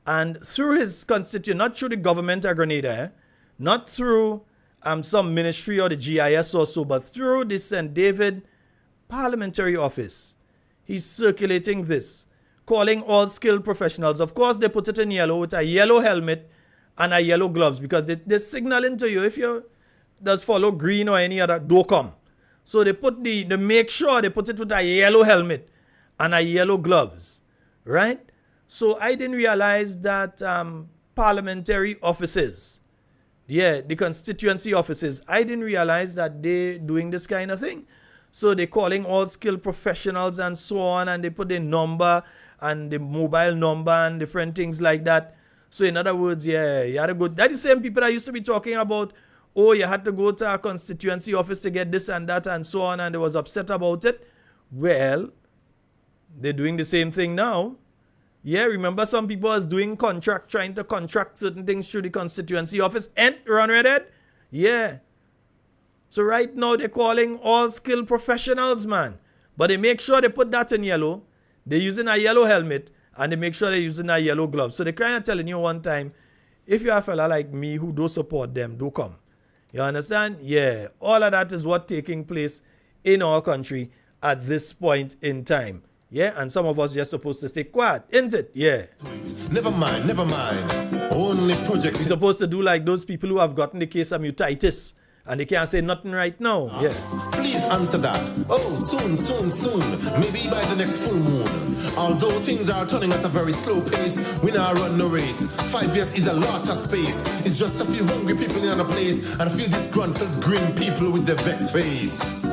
And through his constituent, not through the government of Grenada, not through some ministry or the GIS or so, but through the St. David Parliamentary Office, he's circulating this, calling all skilled professionals. Of course, they put it in yellow with a yellow helmet and a yellow gloves, because they're signaling to you, if you does follow green or any other, don't come. So they make sure they put it with a yellow helmet and a yellow gloves, right? So I didn't realize that parliamentary offices, the constituency offices, I didn't realize that they're doing this kind of thing. So they're calling all skilled professionals and so on, and they put their number and the mobile number and different things like that. So in other words, you had to go. That's the same people that used to be talking about, oh, you had to go to a constituency office to get this and that and so on, and they was upset about it. Well, they're doing the same thing now. Yeah, remember some people was trying to contract certain things through the constituency office and run with it? Yeah. So right now they're calling all skilled professionals, man. But they make sure they put that in yellow. They're using a yellow helmet and they make sure they're using a yellow glove. So they're kind of telling you one time, if you're a fella like me who don't support them, don't come. You understand? Yeah. All of that is what taking place in our country at this point in time. Yeah, and some of us just supposed to stay quiet, isn't it? Yeah. Never mind, never mind. Only project. We're supposed to do like those people who have gotten the case of mutitis and they can't say nothing right now. Yeah. Please answer that. Oh, soon, soon, soon. Maybe by the next full moon. Although things are turning at a very slow pace, we now run no race. 5 years is a lot of space. It's just a few hungry people in a place and a few disgruntled grim people with their vexed face.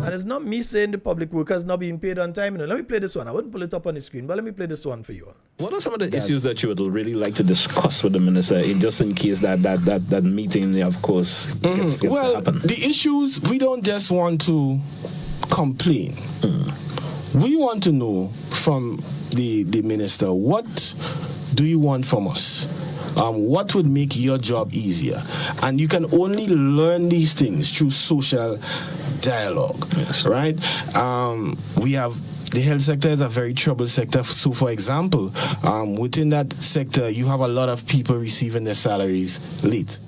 And it's not me saying the public workers not being paid on time. You know, let me play this one. I wouldn't pull it up on the screen, but let me play this one for you. What are some of the issues that you would really like to discuss with the minister, just in case that meeting, of course, gets to happen? The issues, we don't just want to complain. We want to know from the minister, what do you want from us? What would make your job easier? And you can only learn these things through social dialogue, right? We have the health sector is a very troubled sector. So, for example, within that sector, you have a lot of people receiving their salaries late.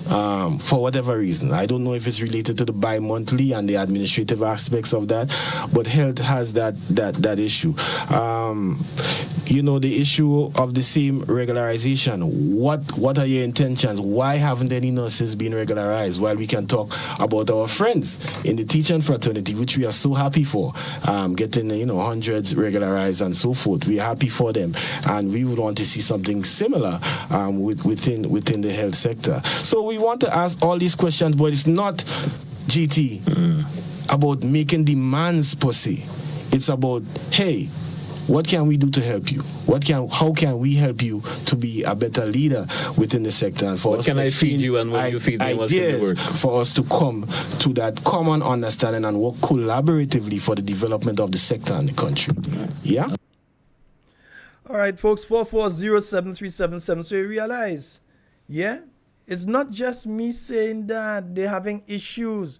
For whatever reason. I don't know if it's related to the bi-monthly and the administrative aspects of that, but health has that issue. The issue of the same regularization. What are your intentions? Why haven't any nurses been regularized? While we can talk about our friends in the teaching fraternity, which we are so happy for, getting hundreds regularized and so forth. We are happy for them, and we would want to see something similar within the health sector. So we want to ask all these questions, but it's not GT about making demands per se. It's about, hey, what can we do to help you? How can we help you to be a better leader within the sector? And for what us can I feed you and what you feed me? What's the word? For us to come to that common understanding and work collaboratively for the development of the sector and the country. Yeah? All right, folks, 4407377. So you realize, yeah, it's not just me saying that they're having issues.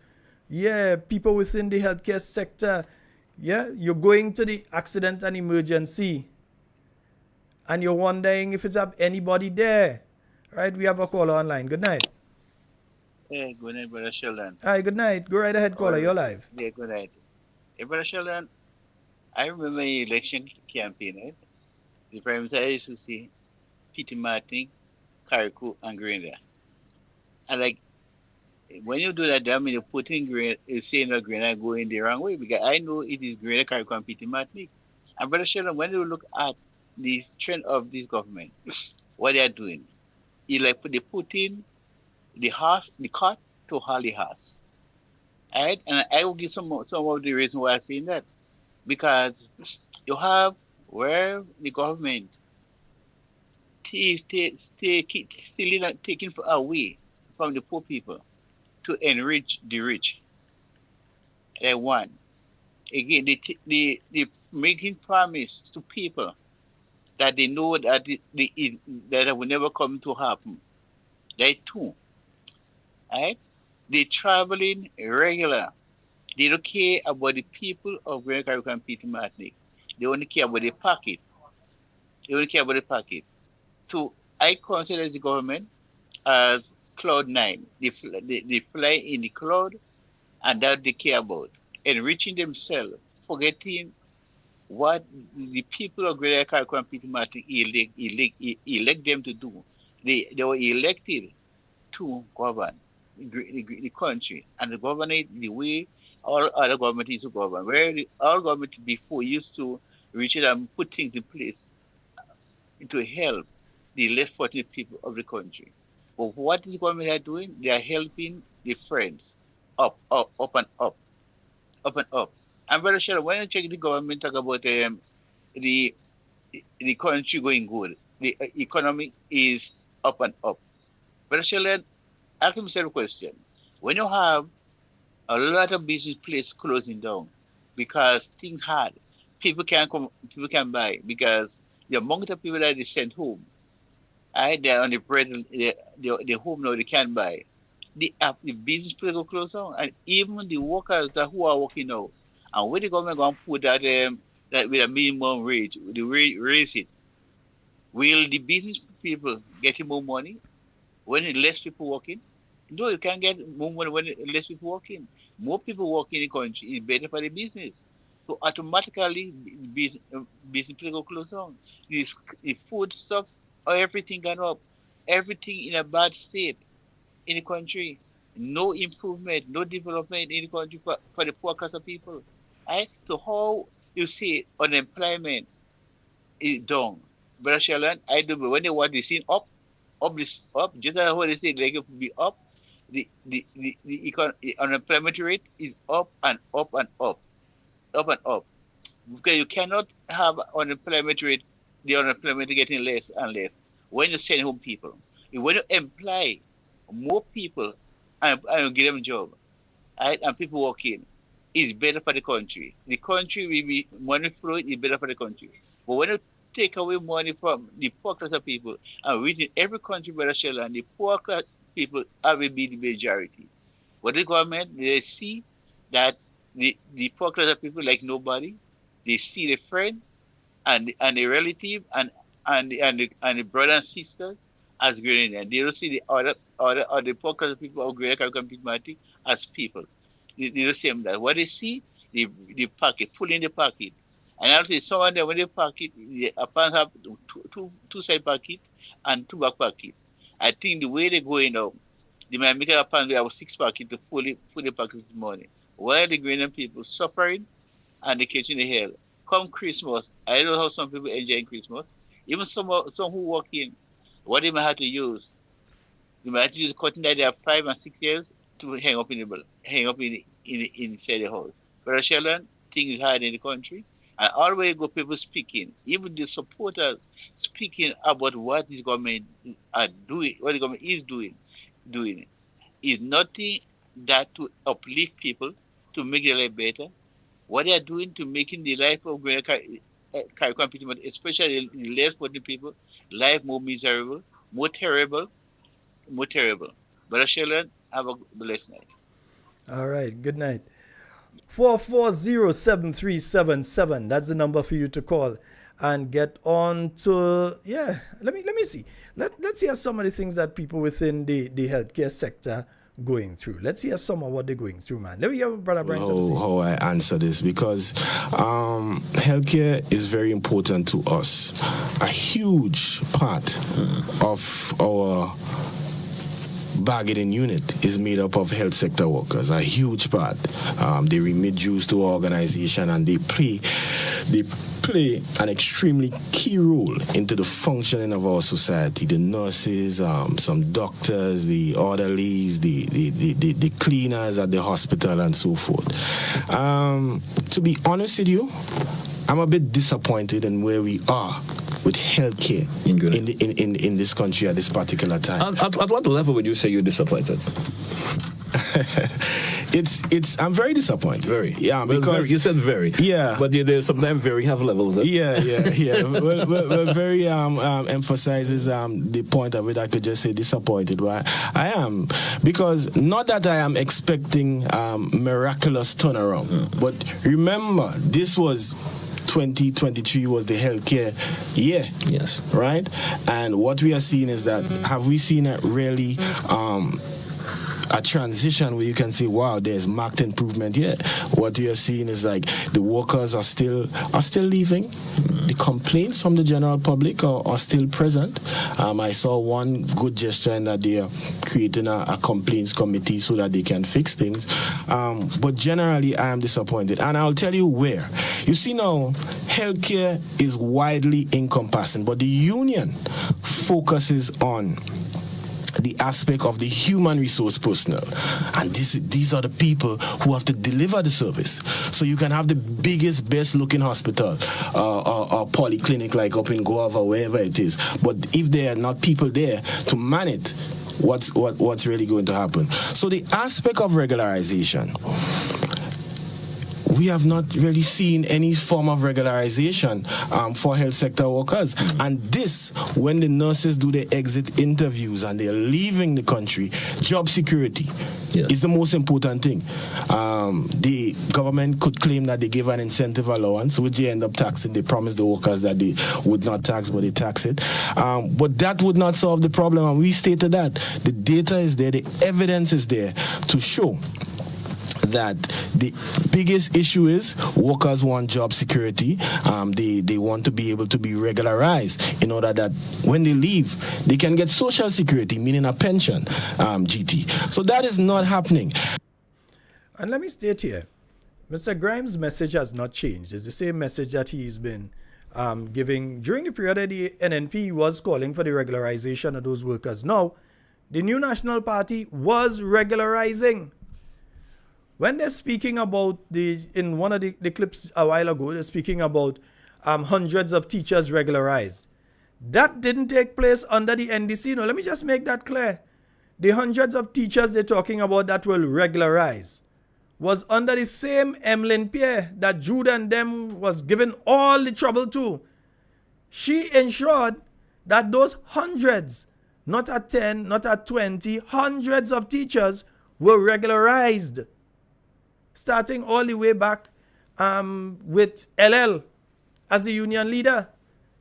Yeah, people within the healthcare sector. Yeah, you're going to the accident and emergency and you're wondering if it's have anybody there. Right, we have a caller online. Good night. Hey, good night, Brother Sheldon. Hi, good night. Go right ahead, caller. You're live. Yeah, good night. Hey, Brother Sheldon, I remember the election campaign, right? The Prime Minister used to say, Peter Martin, Carriacou, and Grenada. And when you do that, I mean, you put in Grenada, saying that Grenada going the wrong way, because I know it is Grenada, Carriacou, and Peter Martin. And Brother Sheldon, when you look at the trend of this government, what they are doing, they put in the cart to haul the horse. Right? And I will give some of the reason why I'm saying that. Because you have where the government taking away from the poor people to enrich the rich. One. Again, they making promise to people that they know that that will never come to happen. They two. Right? They traveling regular. They don't care about the people of Grand Carriacou and Peter Martinique. They only care about the pocket. So I consider the government as Cloud 9. They fly in the cloud, and that they care about. Enriching themselves, forgetting what the people of Grand Carriacou and Peter Martinique elect them to do. They were elected to govern the country, and the govern it the way all other government is to govern. Where our government before used to reach it and put things in place to help the less fortunate people of the country. But what is the government are doing? They are helping the friends up and up. I'm very sure when you check the government talk about the country going good, the economy is up and up. Very sure, ask myself a question. When you have a lot of business places closing down because things hard, people can't buy because the amount of people that they sent home, they're on the bread, they're home now, they can't buy. The business places go close down, and even the workers who are working now, and where the government going to put that that with a minimum wage, they raise it. Will the business people getting more money when less people working? No, you can't get more money when less people working. More people working in the country is better for the business. So automatically, business people go close down. The food stuff, everything gone up. Everything in a bad state in the country. No improvement, no development in the country for the poor class of people. Right? So how you see unemployment is down. Brother Sheldon, I do, but when they want to see up, just as what they say, like it will be up. The unemployment rate is up and up and up, up and up. Because you cannot have unemployment rate, the unemployment getting less and less when you send home people. When you employ more people and give them a job, right, and people work in, it's better for the country. The country will be money flowing, it's better for the country. But when you take away money from the poor class of people, and within every country, Brother Sheldon, the poor class people will be the majority. But the government, they see that the poor class of people like nobody. They see the friend and the relative and the brothers and sisters as greater than. They don't see the other poor class of people or greater community as people. They don't see them that. What they see, the pocket, full in the pocket. And also some of them, when they pocket, they apparently have two side pocket and two back pocket. I think the way they're going now, they might make it apparently have 6 pocket to fully pocket with money. While the greater people suffering and they catching the hell. Come Christmas, I don't know how some people enjoy Christmas. Even some who work in, what they might have to use. They might have to use cotton that they have 5 and 6 years to hang up in inside the house. But Sheldon, things is hard in the country. And always go people speaking, even the supporters speaking about what this government are doing, what the government is doing is nothing that to uplift people, to make their life better. What they are doing to making the life of Caribbean people, especially the less working people, life more miserable, more terrible. Brother Sheldon, have a blessed night. All right, good night. 440-7377. That's the number for you to call and get on to, let me see. Let's hear some of the things that people within the healthcare sector going through. Let's hear some of what they're going through, man. Let me hear what Brother Brian say. How I answer this, because healthcare is very important to us. A huge part of our bargaining unit is made up of health sector workers, a huge part. They remit dues to our organization, and they play an extremely key role into the functioning of our society. The nurses, some doctors, the orderlies, the cleaners at the hospital, and so forth. To be honest with you, I'm a bit disappointed in where we are with healthcare in this country at this particular time. At what level would you say you're disappointed? I'm very disappointed. Very. Yeah, well, because very, you said very. Yeah. But there's sometimes very have levels. Yeah. well, very emphasizes the point of it. I could just say disappointed. Right? I am, because not that I am expecting miraculous turnaround, but remember, this was 2023 was the healthcare year. Yes. Right? And what we are seeing is that, have we seen it really a transition where you can say, wow, there's marked improvement here? What we are seeing is like the workers are still leaving. The complaints from the general public are still present. I saw one good gesture in that they are creating a complaints committee so that they can fix things. But generally, I am disappointed. And I'll tell you where. You see now, healthcare is widely encompassing, but the union focuses on the aspect of the human resource personnel, and these are the people who have to deliver the service. So you can have the biggest, best looking hospital or polyclinic like up in Guava, wherever it is, but if there are not people there to man it, what's really going to happen? So the aspect of regularization, we have not really seen any form of regularization for health sector workers. And this, when the nurses do their exit interviews and they're leaving the country, job security is the most important thing. The government could claim that they give an incentive allowance, which they end up taxing. They promise the workers that they would not tax, but they tax it. But that would not solve the problem, and we stated that. The data is there, the evidence is there to show that the biggest issue is workers want job security. They want to be able to be regularized in order that when they leave, they can get social security, meaning a pension, GT. So that is not happening. And let me state here, Mr. Grimes' message has not changed. It's the same message that he's been giving during the period that the NNP was calling for the regularization of those workers. Now, the New National Party was regularizing. When they're speaking about in one of the clips a while ago, they're speaking about hundreds of teachers regularized. That didn't take place under the NDC. No, let me just make that clear. The hundreds of teachers they're talking about that will regularize was under the same Emlyn Pierre that Jude and them was given all the trouble to. She ensured that those hundreds, not at 10, not at 20, hundreds of teachers were regularized. Starting all the way back with LL as the union leader.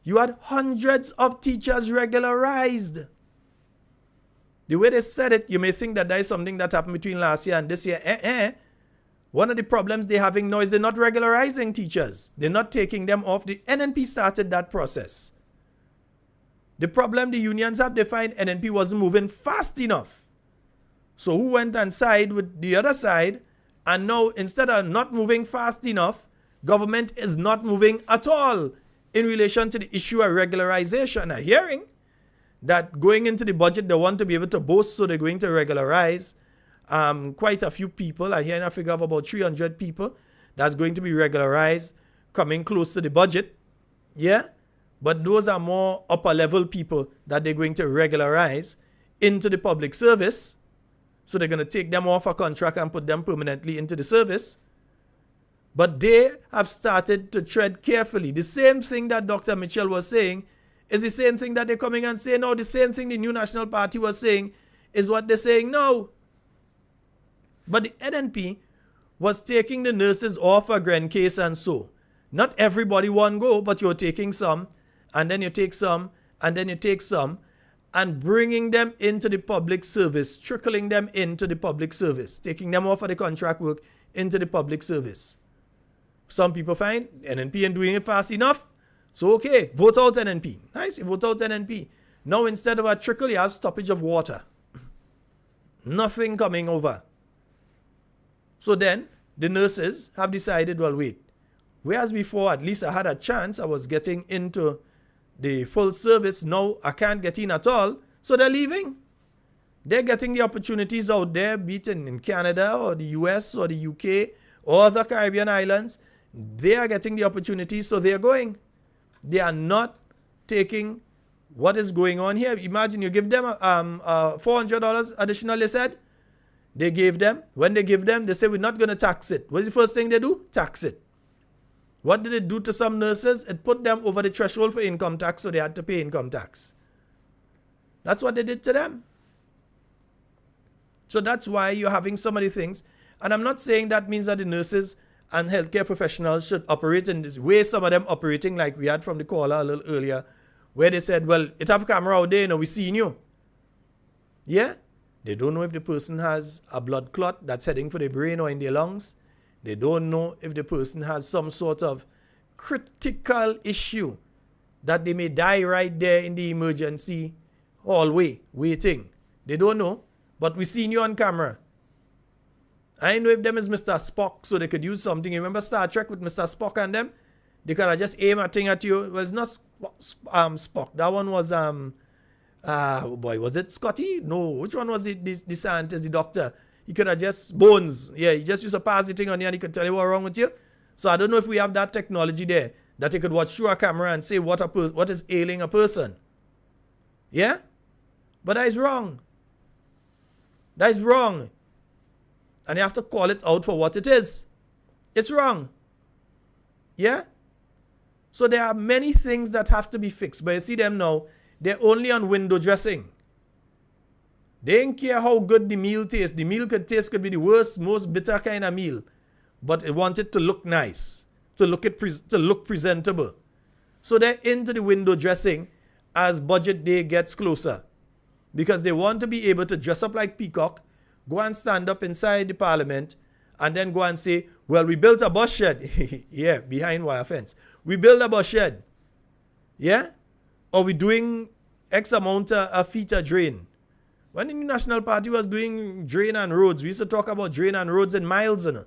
You had hundreds of teachers regularized. The way they said it, you may think that is something that happened between last year and this year. One of the problems they're having now is they're not regularizing teachers. They're not taking them off. The NNP started that process. The problem the unions have, they find NNP wasn't moving fast enough. So who went and sided with the other side? And now, instead of not moving fast enough, government is not moving at all in relation to the issue of regularization. I'm hearing that going into the budget, they want to be able to boast, so they're going to regularize quite a few people. I'm hearing a figure of about 300 people that's going to be regularized, coming close to the budget. Yeah? But those are more upper level people that they're going to regularize into the public service. So they're going to take them off a contract and put them permanently into the service. But they have started to tread carefully. The same thing that Dr. Mitchell was saying is the same thing that they're coming and saying now. The same thing the New National Party was saying is what they're saying now. But the NNP was taking the nurses off a Gren case and so. Not everybody one go, but you're taking some, and then you take some, and then you take some, and bringing them into the public service, trickling them into the public service, taking them off of the contract work into the public service. Some people find NNP ain't doing it fast enough. So, okay, vote out NNP. Nice, you vote out NNP. Now, instead of a trickle, you have stoppage of water. Nothing coming over. So then, the nurses have decided, well, wait. Whereas before, at least I had a chance, I was getting into the full service. Now, I can't get in at all. So they're leaving. They're getting the opportunities out there, be it in Canada or the US or the UK or other Caribbean islands. They are getting the opportunities, so they're going. They are not taking what is going on here. Imagine you give them $400 additional, they said. They gave them. When they give them, they say, we're not going to tax it. What's the first thing they do? Tax it. What did it do to some nurses? It put them over the threshold for income tax, so they had to pay income tax. That's what they did to them. So that's why you're having some of the things. And I'm not saying that means that the nurses and healthcare professionals should operate in this way. Some of them operating like we had from the caller a little earlier, where they said, well, it have a camera out there, you know, we seeing you. Yeah? They don't know if the person has a blood clot that's heading for the brain or in their lungs. They don't know if the person has some sort of critical issue that they may die right there in the emergency hallway waiting. They don't know, but we seen you on camera. I know if them is Mr. Spock, so they could use something. You remember Star Trek with Mr. Spock and them? They could have just aim a thing at you. Well, it's not Spock. That one was, oh boy, was it Scotty? No, which one was the scientist, the doctor? He could have just bones. Yeah, he just used to pass the thing on you and he could tell you what's wrong with you. So I don't know if we have that technology there that he could watch through a camera and say what is ailing a person. Yeah? But that is wrong. That is wrong. And you have to call it out for what it is. It's wrong. Yeah? So there are many things that have to be fixed. But you see them now, they're only on window dressing. They don't care how good the meal tastes. The meal could be the worst, most bitter kind of meal. But they want it to look nice, to look presentable. So they're into the window dressing as budget day gets closer. Because they want to be able to dress up like peacock, go and stand up inside the parliament, and then go and say, well, we built a bus shed. Yeah, behind wire fence. We built a bus shed. Yeah? Or we doing X amount of feet of drain. When the National Party was doing drain and roads, we used to talk about drain and roads in miles. So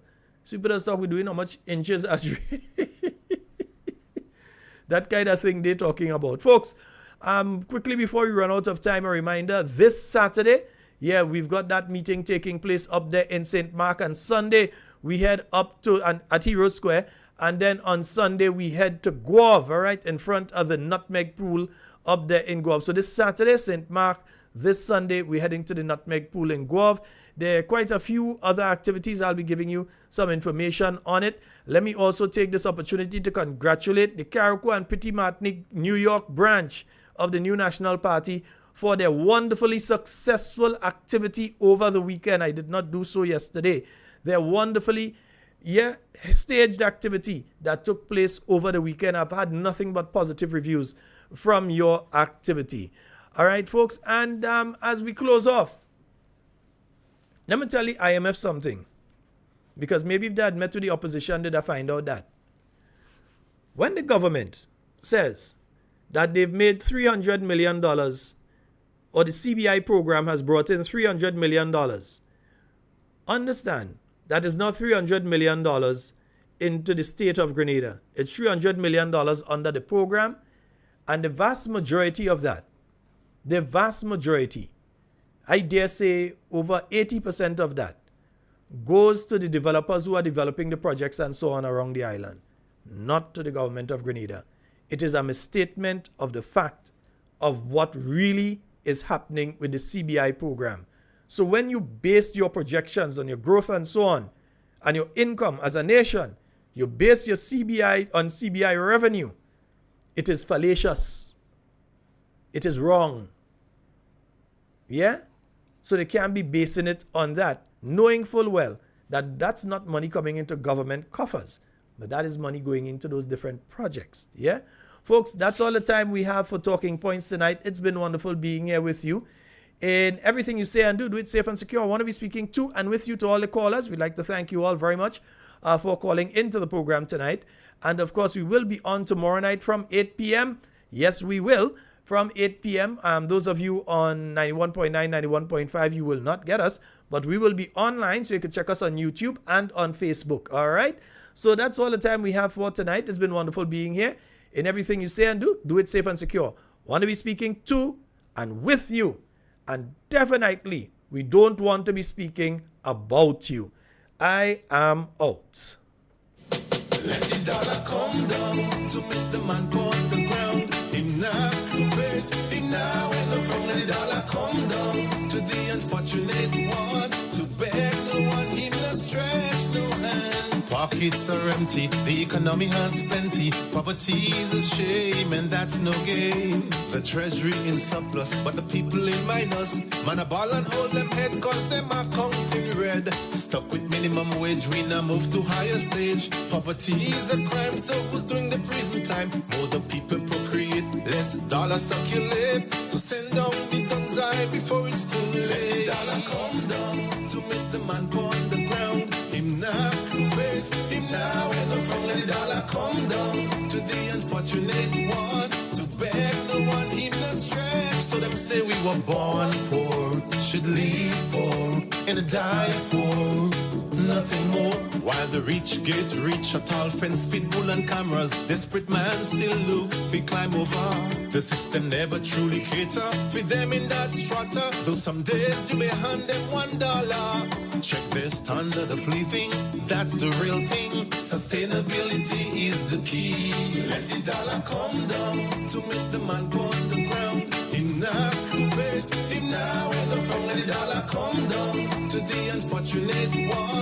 people just talk, we're doing how much inches of drain. That kind of thing they're talking about. Folks, quickly before we run out of time, a reminder, this Saturday, yeah, we've got that meeting taking place up there in St. Mark. And Sunday, we head up to at Hero Square. And then on Sunday, we head to Guave, all right, in front of the Nutmeg Pool up there in Guave. So this Saturday, St. Mark. This Sunday, we're heading to the Nutmeg Pool in Guave. There are quite a few other activities. I'll be giving you some information on it. Let me also take this opportunity to congratulate the Carriacou and Petit Martinique New York branch of the New National Party for their wonderfully successful activity over the weekend. I did not do so yesterday. Their wonderfully staged activity that took place over the weekend. I've had nothing but positive reviews from your activity. All right, folks, and as we close off, let me tell the IMF something. Because maybe if they had met with the opposition, they'd have find out that. When the government says that they've made $300 million, or the CBI program has brought in $300 million, understand that is not $300 million into the state of Grenada. It's $300 million under the program, and the vast majority of that, I dare say over 80% of that, goes to the developers who are developing the projects and so on around the island, not to the government of Grenada. It is a misstatement of the fact of what really is happening with the CBI program. So when you base your projections on your growth and so on, and your income as a nation, you base your CBI on CBI revenue, it is fallacious. It is wrong. Yeah? So they can't be basing it on that, knowing full well that that's not money coming into government coffers, but that is money going into those different projects. Yeah? Folks, that's all the time we have for Talking Points tonight. It's been wonderful being here with you. In everything you say and do it safe and secure. I want to be speaking to and with you, to all the callers. We'd like to thank you all very much for calling into the program tonight. And of course, we will be on tomorrow night from 8 p.m. Yes, we will. From 8 p.m. Those of you on 91.9, 91.5, you will not get us. But we will be online, so you can check us on YouTube and on Facebook. All right? So that's all the time we have for tonight. It's been wonderful being here. In everything you say and do it safe and secure. Want to be speaking to and with you. And definitely, we don't want to be speaking about you. I am out. Let the dollar come down to make the man on the ground. Him now screw face, him now and the front. Let the dollar come down to the unfortunate one. To beg no one, him not stretch no hands. Pockets are empty, the economy has plenty. Poverty is a shame and that's no game. The treasury in surplus, but the people in minus. Man a ball and hold them head cause them are counting red. Stuck with minimum wage, we now move to higher stage. Poverty is a crime, so who's doing the prison time? More the people procreate, less dollars circulate. So send down the guns high before it's too late. Let the dollar come down to make the man on the ground. Him now screw face, him now and the front. Let the dollar come down to the unfortunate one. To beg no one, him not stretch. So them say we were born poor, should live poor, and die poor. Nothing more. While the rich get rich, a tall fence, pitbull and cameras, desperate man still looks fi climb over. The system never truly cater for them in that strata. Though some days you may hand them $1. Check their standard of living, that's the real thing. Sustainability is the key. Let the dollar come down to make the man on the ground. Him now screw face, him now and the front. Let the dollar come down to the unfortunate one.